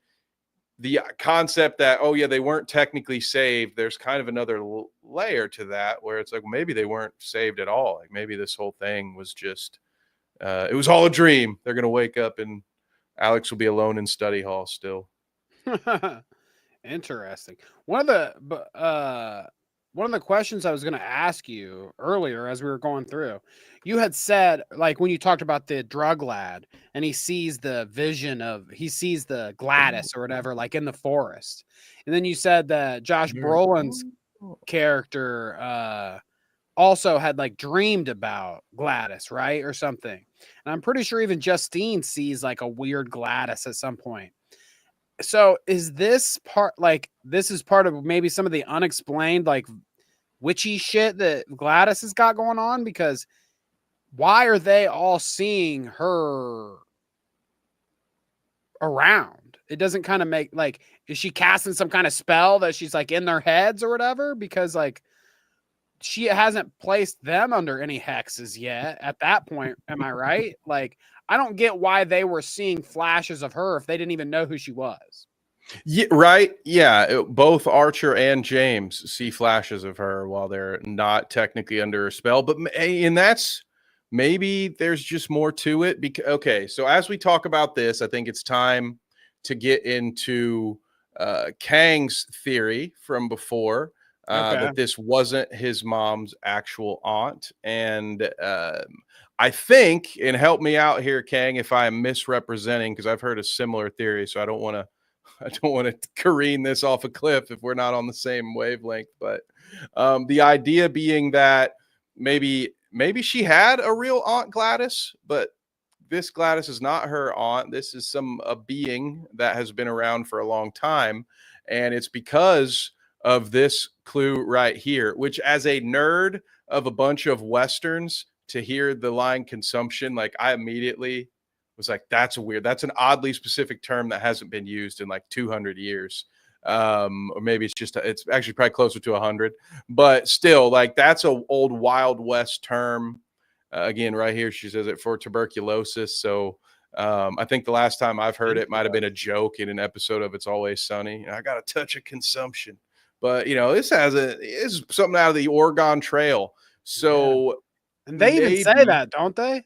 the concept that, oh yeah, they weren't technically saved, there's kind of another layer to that where it's like, well, maybe they weren't saved at all. Like maybe this whole thing was just it was all a dream. They're gonna wake up and Alex will be alone in study hall still. that. Interesting. One of the questions I was going to ask you earlier as we were going through, you had said, like, when you talked about the drug lad and he sees the Gladys or whatever, like in the forest. And then you said that Josh Brolin's character also had like dreamed about Gladys, right? Or something. And I'm pretty sure even Justine sees like a weird Gladys at some point. So is this part, like, this is part of maybe some of the unexplained, like, witchy shit that Gladys has got going on? Because why are they all seeing her around? It doesn't kind of make, like, is she casting some kind of spell that she's like in their heads or whatever? Because like she hasn't placed them under any hexes yet at that point. Am I right? Like, I don't get why they were seeing flashes of her if they didn't even know who she was. Yeah, right. Yeah, both Archer and James see flashes of her while they're not technically under a spell. But and that's maybe there's just more to it. Because okay, so as we talk about this, I think it's time to get into Kang's theory from before. Okay. That this wasn't his mom's actual aunt. And I think, and help me out here, Kang, if I am misrepresenting, because I've heard a similar theory, so I don't want to careen this off a cliff if we're not on the same wavelength. But the idea being that maybe she had a real Aunt Gladys, but this Gladys is not her aunt. This is a being that has been around for a long time, and it's because of this clue right here. Which, as a nerd of a bunch of westerns, to hear the line consumption, like I immediately was like, "That's weird. That's an oddly specific term that hasn't been used in like 200 years." Or maybe it's actually probably closer to 100, but still, like that's a old Wild West term. Again, right here, she says it for tuberculosis. So I think the last time I've heard it might have been a joke in an episode of It's Always Sunny. I got a touch of consumption, but this is something out of the Oregon Trail. So and they even say maybe that, don't they?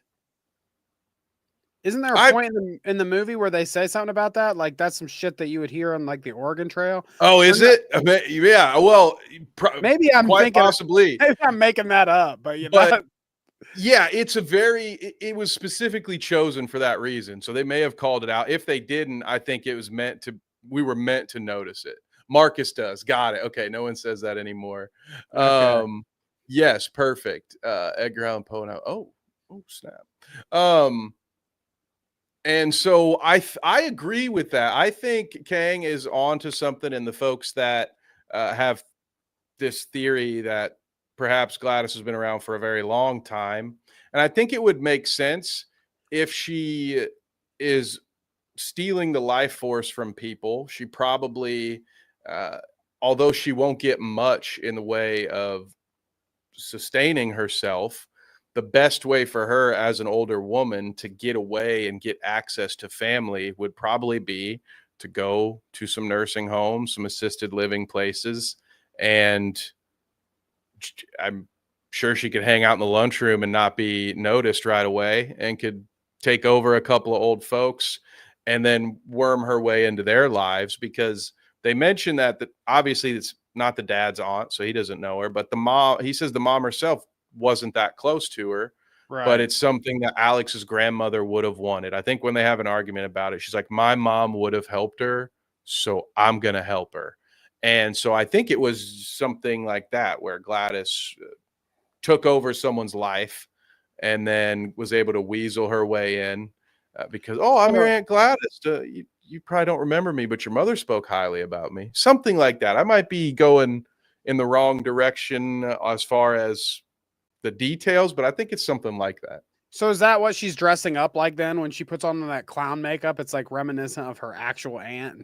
Isn't there a point in the movie where they say something about that? Like that's some shit that you would hear on like the Oregon Trail. Oh, is it? Yeah. Well, maybe I'm quite thinking possibly. Maybe I'm making that up, but yeah, it was specifically chosen for that reason. So they may have called it out. If they didn't, I think it was we were meant to notice it. Marcus does. Got it. Okay. No one says that anymore. Okay. Yes. Perfect. Edgar Allan Poe. Now. Oh, snap. And so I agree with that. I think Kang is onto something, and the folks that have this theory that perhaps Gladys has been around for a very long time. And I think it would make sense if she is stealing the life force from people. She probably, although she won't get much in the way of sustaining herself, the best way for her as an older woman to get away and get access to family would probably be to go to some nursing homes, some assisted living places, and I'm sure she could hang out in the lunchroom and not be noticed right away, and could take over a couple of old folks and then worm her way into their lives, because they mentioned that obviously it's not the dad's aunt, so he doesn't know her, but the mom, he says the mom herself wasn't that close to her. Right. But it's something that Alex's grandmother would have wanted. I think when they have an argument about it, she's like, my mom would have helped her, so I'm going to help her. And so I think it was something like that, where Gladys took over someone's life and then was able to weasel her way in because, I'm your Aunt Gladys. You probably don't remember me, but your mother spoke highly about me. Something like that. I might be going in the wrong direction as far as the details, but I think it's something like that. So is that what she's dressing up like then when she puts on that clown makeup? It's like reminiscent of her actual aunt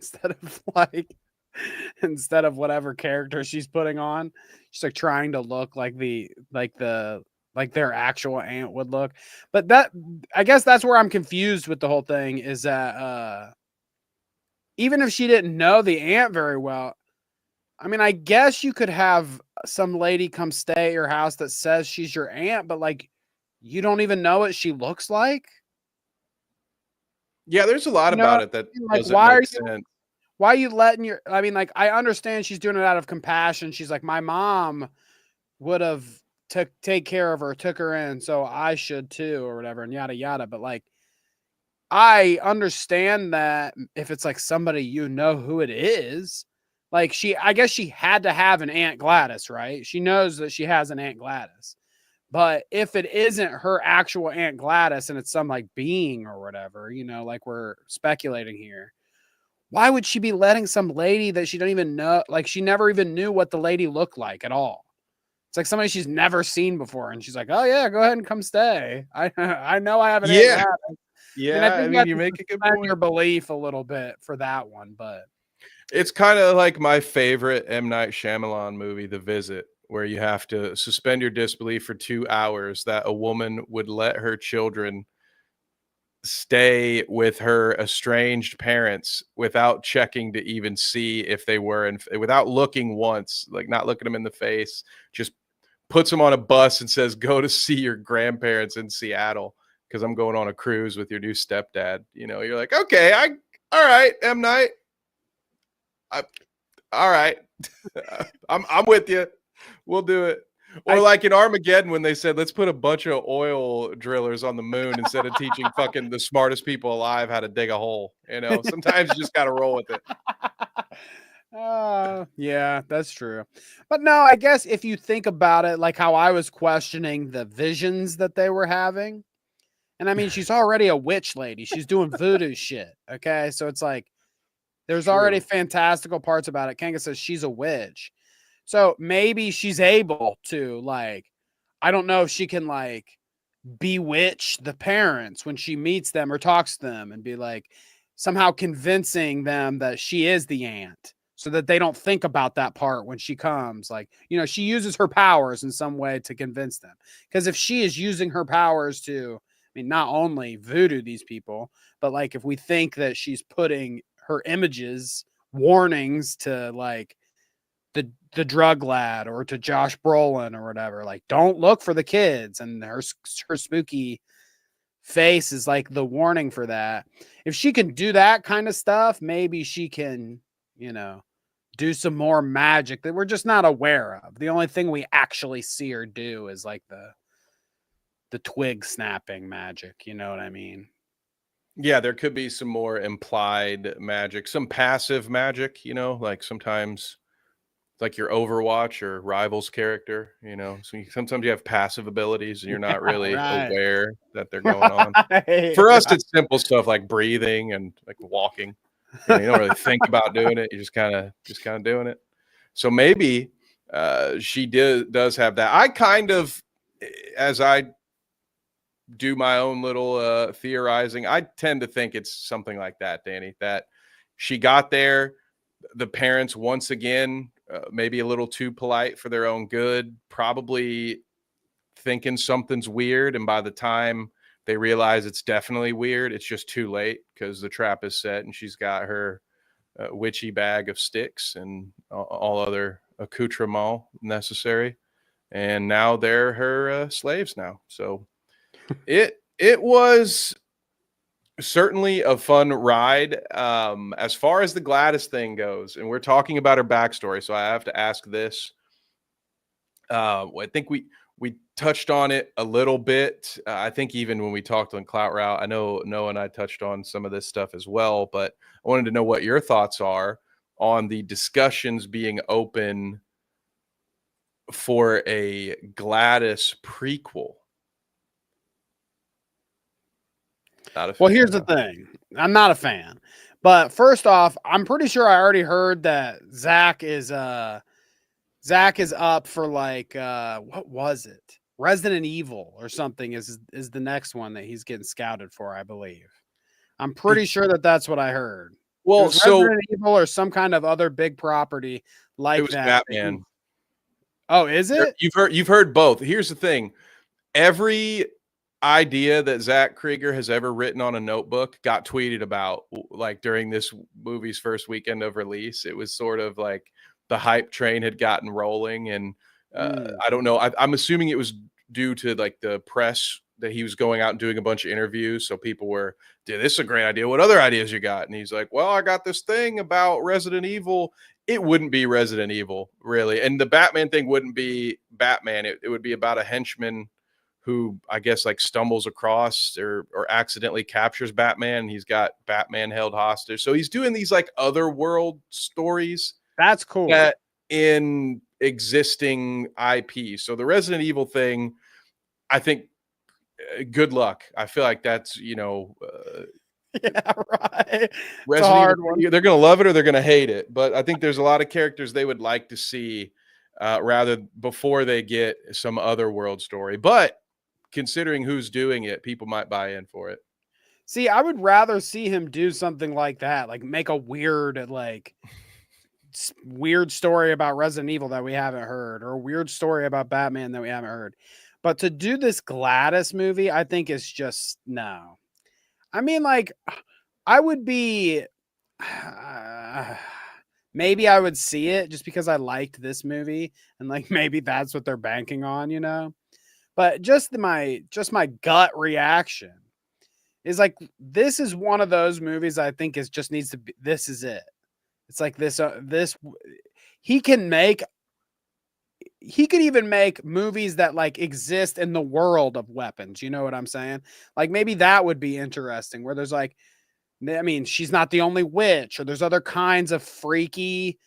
instead of whatever character she's putting on. She's like trying to look like their actual aunt would look. But I guess that's where I'm confused with the whole thing, is that even if she didn't know the aunt very well, I mean, I guess you could have some lady come stay at your house that says she's your aunt, but like you don't even know what she looks like. Yeah, there's a lot about it that like, doesn't make sense. Why are you letting I mean, like, I understand she's doing it out of compassion. She's like, my mom would have take care of her, took her in, so I should too, or whatever, and yada yada. But like, I understand that if it's like somebody you know who it is, like I guess she had to have an Aunt Gladys, right? She knows that she has an Aunt Gladys. But if it isn't her actual Aunt Gladys and it's some like being or whatever, like we're speculating here, why would she be letting some lady that she don't even know, like she never even knew what the lady looked like at all? It's like somebody she's never seen before, and she's like, "Oh yeah, go ahead and come stay. I know I have an Aunt Gladys." Yeah, I mean you make a good point. Your belief a little bit for that one, but it's kind of like my favorite M. Night Shyamalan movie, The Visit, where you have to suspend your disbelief for 2 hours that a woman would let her children stay with her estranged parents without checking to even see if they were, without looking once, like not looking them in the face, just puts them on a bus and says, go to see your grandparents in Seattle because I'm going on a cruise with your new stepdad. You're like, okay, all right, M. Night. All right. I'm with you. We'll do it. Or like in Armageddon when they said, let's put a bunch of oil drillers on the moon instead of teaching fucking the smartest people alive how to dig a hole. Sometimes you just got to roll with it. Yeah, that's true. But no, I guess if you think about it, like how I was questioning the visions that they were having, And I mean, she's already a witch lady. She's doing voodoo shit. Okay. So it's like, there's already True. fantastical parts about it. Kanga says she's a witch. So maybe she's able to, like, I don't know if she can, like, bewitch the parents when she meets them or talks to them and be like, somehow convincing them that she is the aunt so that they don't think about that part when she comes. Like, you know, she uses her powers in some way to convince them. Because if she is using her powers to, I mean, not only voodoo these people, but like if we think that she's putting her images, warnings to like the drug lad or to Josh Brolin or whatever, like don't look for the kids, and her spooky face is like the warning for that. If she can do that kind of stuff, maybe she can, you know, do some more magic that we're just not aware of. The only thing we actually see her do is like the twig snapping magic, you know what I mean? Yeah, there could be some more implied magic, some passive magic, you know, like sometimes like your Overwatch or Rivals character, you know. So sometimes you have passive abilities and you're Yeah, not really right. aware that they're going on. Right. For us, it's simple stuff like breathing and like walking. You know, you don't really think about doing it. You're just kind of doing it. So maybe she does have that. I kind of, as I do my own little theorizing, I tend to think it's something like that, Danny, that she got there, the parents once again maybe a little too polite for their own good, probably thinking something's weird, and by the time they realize it's definitely weird, it's just too late because the trap is set and she's got her witchy bag of sticks and all other accoutrement necessary, and now they're her slaves now. So it was certainly a fun ride. As far as the Gladys thing goes, and we're talking about her backstory, so I have to ask this. I think we touched on it a little bit. I think even when we talked on Clout Route, I know Noah and I touched on some of this stuff as well. But I wanted to know what your thoughts are on the discussions being open for a Gladys prequel. Not a Well, fan, here's the huh? thing. I'm not a fan. But first off, I'm pretty sure I already heard that Zach is up for like what was it? Resident Evil or something is the next one that he's getting scouted for, I believe. I'm pretty sure that that's what I heard. It Well, was so Resident Evil or some kind of other big property it like was that. Batman. Oh, is it? You've heard both. Here's the thing. Every idea that Zach Krieger has ever written on a notebook got tweeted about like during this movie's first weekend of release. It was sort of like the hype train had gotten rolling, and I don't know. I'm assuming it was due to like the press that he was going out and doing a bunch of interviews. So people were, dude, this is a great idea. What other ideas you got? And he's like, well, I got this thing about Resident Evil. It wouldn't be Resident Evil, really. And the Batman thing wouldn't be Batman. It would be about a henchman who I guess like stumbles across or accidentally captures Batman. And he's got Batman held hostage. So he's doing these like other world stories That's cool. that in existing IP. So the Resident Evil thing, I think, good luck. I feel like that's, Yeah, right. It's a Resident hard Evil, one. they're going to love it or they're going to hate it. But I think there's a lot of characters they would like to see rather before they get some other world story. But considering who's doing it, people might buy in for it. See, I would rather see him do something like that, like make a weird, like weird story about Resident Evil that we haven't heard, or a weird story about Batman that we haven't heard. But to do this Gladys movie, I think is just no. I mean, like, I would be, maybe I would see it just because I liked this movie, and like maybe that's what they're banking on, you know. But my gut reaction is like this is one of those movies I think is just needs to be. This is it. It's like this he can make he could even make movies that like exist in the world of weapons. You know what I'm saying? Like maybe that would be interesting where there's like, I mean, she's not the only witch, or there's other kinds of freaky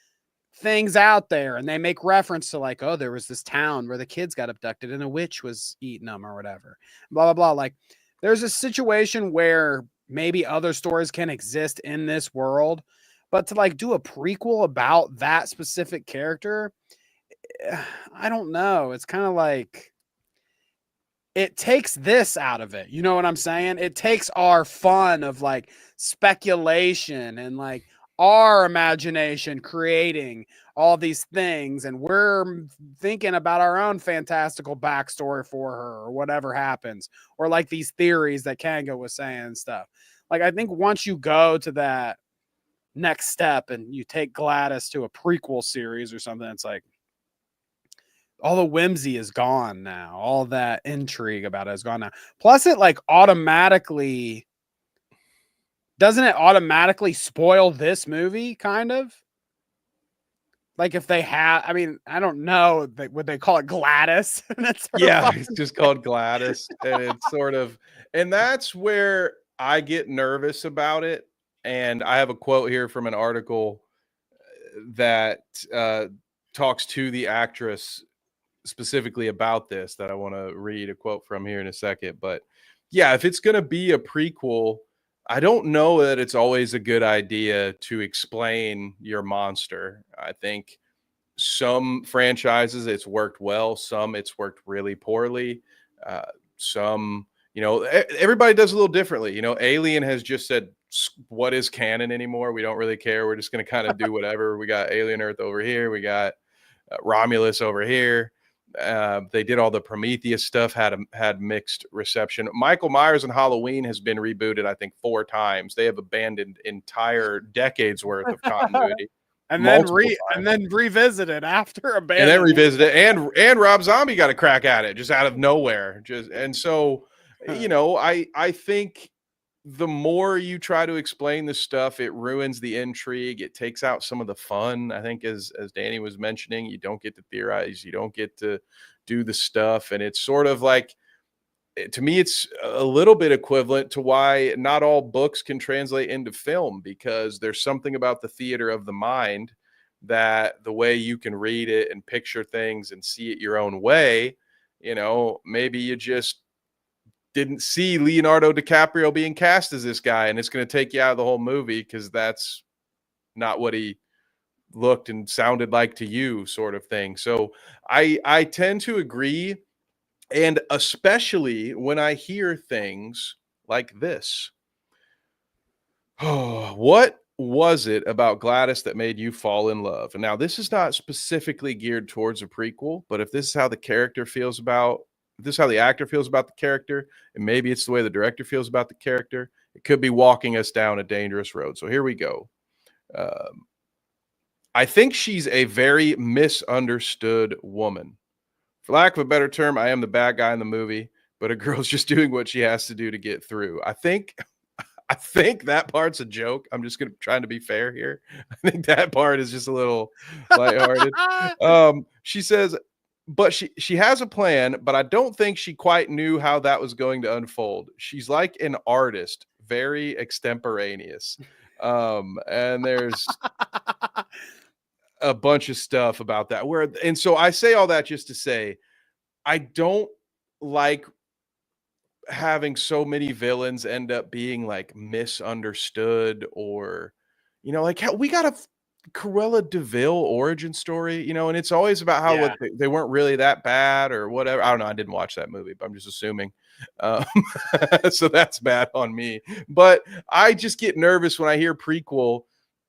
things out there. And they make reference to like, oh, there was this town where the kids got abducted and a witch was eating them or whatever, blah, blah, blah. Like there's a situation where maybe other stories can exist in this world, but to like do a prequel about that specific character, I don't know. It's kind of like it takes this out of it. You know what I'm saying? It takes our fun of like speculation and like our imagination creating all these things. And we're thinking about our own fantastical backstory for her or whatever happens, or like these theories that Kanga was saying and stuff. Like, I think once you go to that next step and you take Gladys to a prequel series or something, it's like, all the whimsy is gone now. All that intrigue about it is gone now. Plus, it like automatically doesn't it automatically spoil this movie, kind of? Like if they have, I mean, I don't know, would they call it Gladys? Yeah, it's just called Gladys, and it's sort of, and that's where I get nervous about it. And I have a quote here from an article that talks to the actress specifically about this that I want to read a quote from here in a second. But yeah, if it's going to be a prequel, I don't know that it's always a good idea to explain your monster. I think some franchises it's worked well, some it's worked really poorly. Uh, some, everybody does a little differently. Alien has just said, what is canon anymore? We don't really care. We're just going to kind of do whatever. We got Alien Earth over here. We got Romulus over here. They did all the Prometheus stuff, had mixed reception. Michael Myers and Halloween has been rebooted, I think, 4 times. They have abandoned entire decades worth of continuity. and then revisited after abandoning. And then revisited, and Rob Zombie got a crack at it just out of nowhere. And so, I think the more you try to explain this stuff, it ruins the intrigue. It takes out some of the fun. I think as Danny was mentioning, you don't get to theorize, you don't get to do the stuff. And it's sort of like, to me, it's a little bit equivalent to why not all books can translate into film, because there's something about the theater of the mind that the way you can read it and picture things and see it your own way, maybe you just didn't see Leonardo DiCaprio being cast as this guy, and it's going to take you out of the whole movie because that's not what he looked and sounded like to you, sort of thing. So I tend to agree, and especially when I hear things like this. Oh, what was it about Gladys that made you fall in love? And now this is not specifically geared towards a prequel, but if this is how the character feels about, if this is how the actor feels about the character, and maybe it's the way the director feels about the character, it could be walking us down a dangerous road. So here we go. I think she's a very misunderstood woman. For lack of a better term, I am the bad guy in the movie, but a girl's just doing what she has to do to get through. I think that part's a joke. I'm just trying to be fair here. I think that part is just a little lighthearted. She says, but she has a plan, but I don't think she quite knew how that was going to unfold. She's like an artist, very extemporaneous. And there's a bunch of stuff about that. And so I say all that just to say, I don't like having so many villains end up being like misunderstood, or like we got a Cruella DeVille origin story, and it's always about how they weren't really that bad or whatever. I don't know, I didn't watch that movie, but I'm just assuming. So that's bad on me. But I just get nervous when I hear prequel.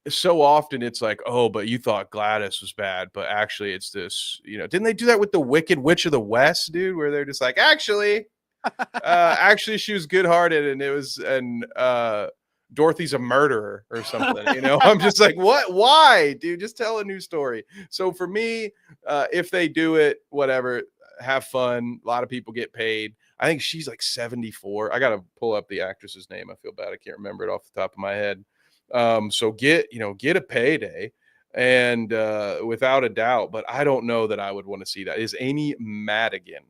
So often it's like, oh, but you thought Gladys was bad, but actually it's this, didn't they do that with the Wicked Witch of the West, dude, where they're just like, actually she was good-hearted, and it was, and Dorothy's a murderer or something. I'm just like, what? Why, dude? Just tell a new story. So for me, if they do it, whatever, have fun. A lot of people get paid. I think she's like 74. I gotta pull up the actress's name. I feel bad, I can't remember it off the top of my head. So get a payday, and without a doubt. But I don't know that I would want to see that. Is Amy Madigan?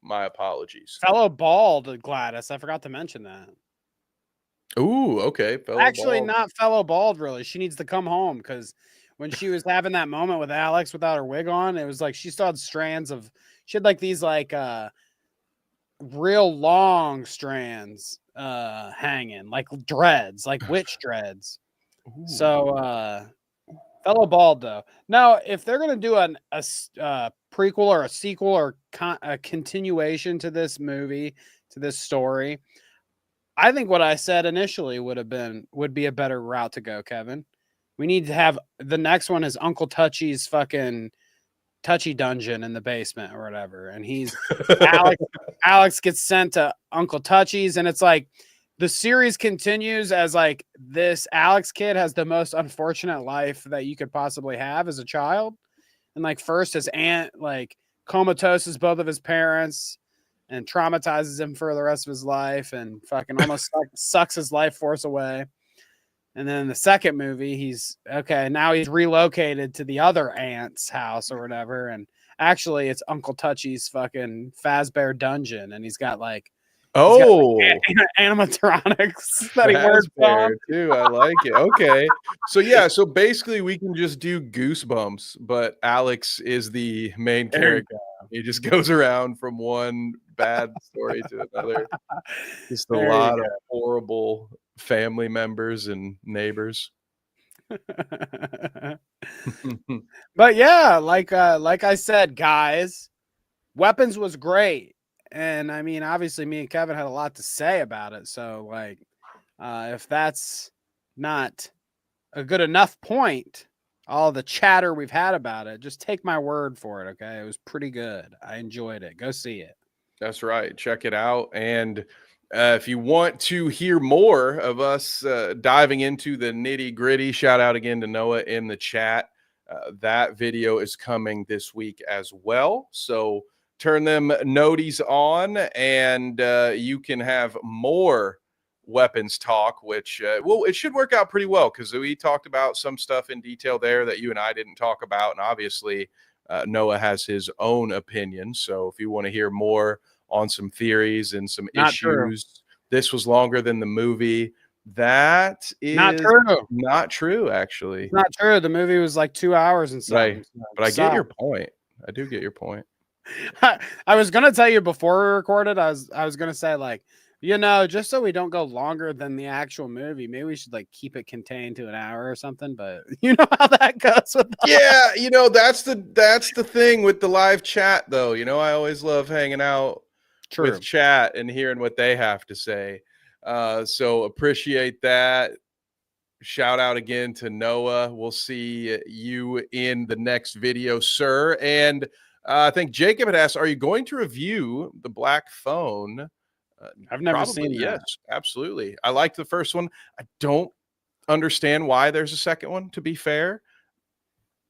My apologies. Fellow bald Gladys. I forgot to mention that. Ooh, okay. Actually, not fellow bald, really. She needs to come home, because when she was having that moment with Alex without her wig on, it was like she still had strands of, she had like these like real long strands hanging, like dreads, like witch dreads. Ooh. So fellow bald though. Now, if they're gonna do a prequel or a sequel or a continuation to this movie, to this story, I think what I said initially would be a better route to go, Kevin. We need to have the next one is Uncle Touchy's fucking Touchy dungeon in the basement or whatever, and he's Alex gets sent to Uncle Touchy's, and it's like the series continues as like this Alex kid has the most unfortunate life that you could possibly have as a child. And like first his aunt like comatoses both of his parents and traumatizes him for the rest of his life and fucking almost sucks his life force away. And then the second movie, he's okay. Now he's relocated to the other aunt's house or whatever. And actually, it's Uncle Touchy's fucking Fazbear dungeon. And he's got like, animatronics that he works on too. I like it. Okay. So yeah, so basically we can just do Goosebumps, but Alex is the main character. He just goes around from one bad story to another. Just a lot of horrible family members and neighbors. But yeah, like I said, guys, Weapons was great. And I mean, obviously me and Kevin had a lot to say about it. So like, if that's not a good enough point, all the chatter we've had about it, just take my word for it. Okay. It was pretty good. I enjoyed it. Go see it. That's right. Check it out. And if you want to hear more of us diving into the nitty gritty, shout out again to Noah in the chat. That video is coming this week as well. So turn them noties on, and you can have more weapons talk, which well, it should work out pretty well because we talked about some stuff in detail there that you and I didn't talk about, and obviously Noah has his own opinion. So if you want to hear more on some theories and some issues, this was longer than the movie. That is not true, actually. It's not true. The movie was like 2 hours and something. Right. But I get your point. I do get your point. I was gonna tell you before we recorded, I was gonna say, like, you know, just so we don't go longer than the actual movie, maybe we should like keep it contained to an hour or something. But you know how that goes with that. Yeah, you know, that's the thing with the live chat though. You know, I always love hanging out with chat and hearing what they have to say. So appreciate that. Shout out again to Noah. We'll see you in the next video, sir. And I think Jacob had asked, are you going to review the Black Phone? I've never seen that. Yes, absolutely. I liked the first one. I don't understand why there's a second one, to be fair.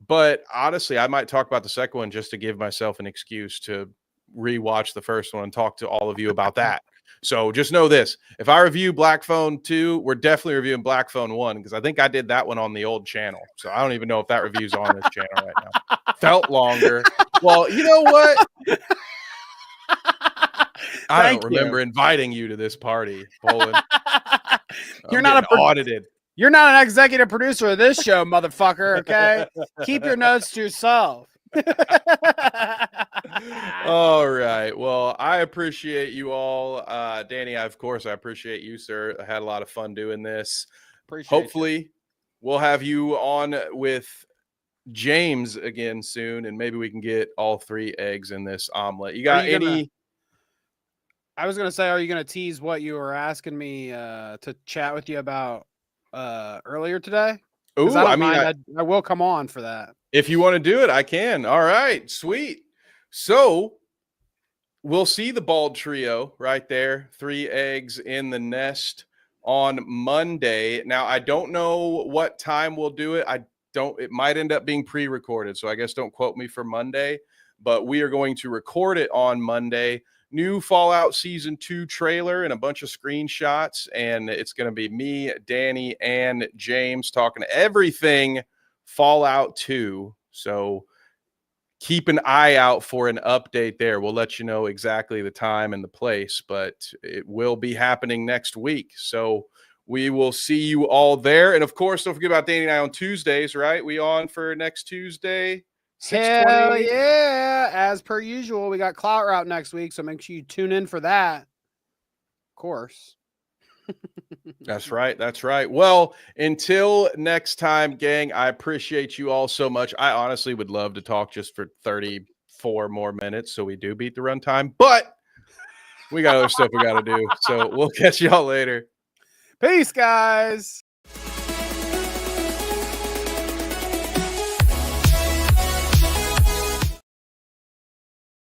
But honestly, I might talk about the second one just to give myself an excuse to rewatch the first one and talk to all of you about that. So just know this. If I review Black Phone 2, we're definitely reviewing Black Phone 1 because I think I did that one on the old channel. So I don't even know if that review's on this channel right now. Felt longer. Well, you know what? I don't remember inviting you to this party, Poland. You're not audited. You're not an executive producer of this show, motherfucker. Okay, keep your notes to yourself. All right. Well, I appreciate you all. Danny, of course, I appreciate you, sir. I had a lot of fun doing this. Hopefully, we'll have you on with James again soon, and maybe we can get all 3 eggs in this omelet. You got any? I was going to say, are you going to tease what you were asking me to chat with you about earlier today? Ooh, I mean, I will come on for that. If you want to do it, I can. All right, sweet. So we'll see the bald trio right there. 3 eggs in the nest on Monday. Now, I don't know what time we'll do it. It might end up being pre-recorded. So I guess don't quote me for Monday, but we are going to record it on Monday. New Fallout Season 2 trailer and a bunch of screenshots. And it's going to be me, Danny, and James talking everything Fallout 2. So keep an eye out for an update there. We'll let you know exactly the time and the place, but it will be happening next week. So we will see you all there. And of course, don't forget about Danny and I on Tuesdays, right? We on for next Tuesday, Hell 6:20. yeah. As per usual, we got Clout Route next week, so make sure you tune in for that. Of course. That's right. That's right. Well, until next time, gang, I appreciate you all so much. I honestly would love to talk just for 34 more minutes so we do beat the runtime, but we got other stuff we got to do. So we'll catch y'all later. Peace, guys.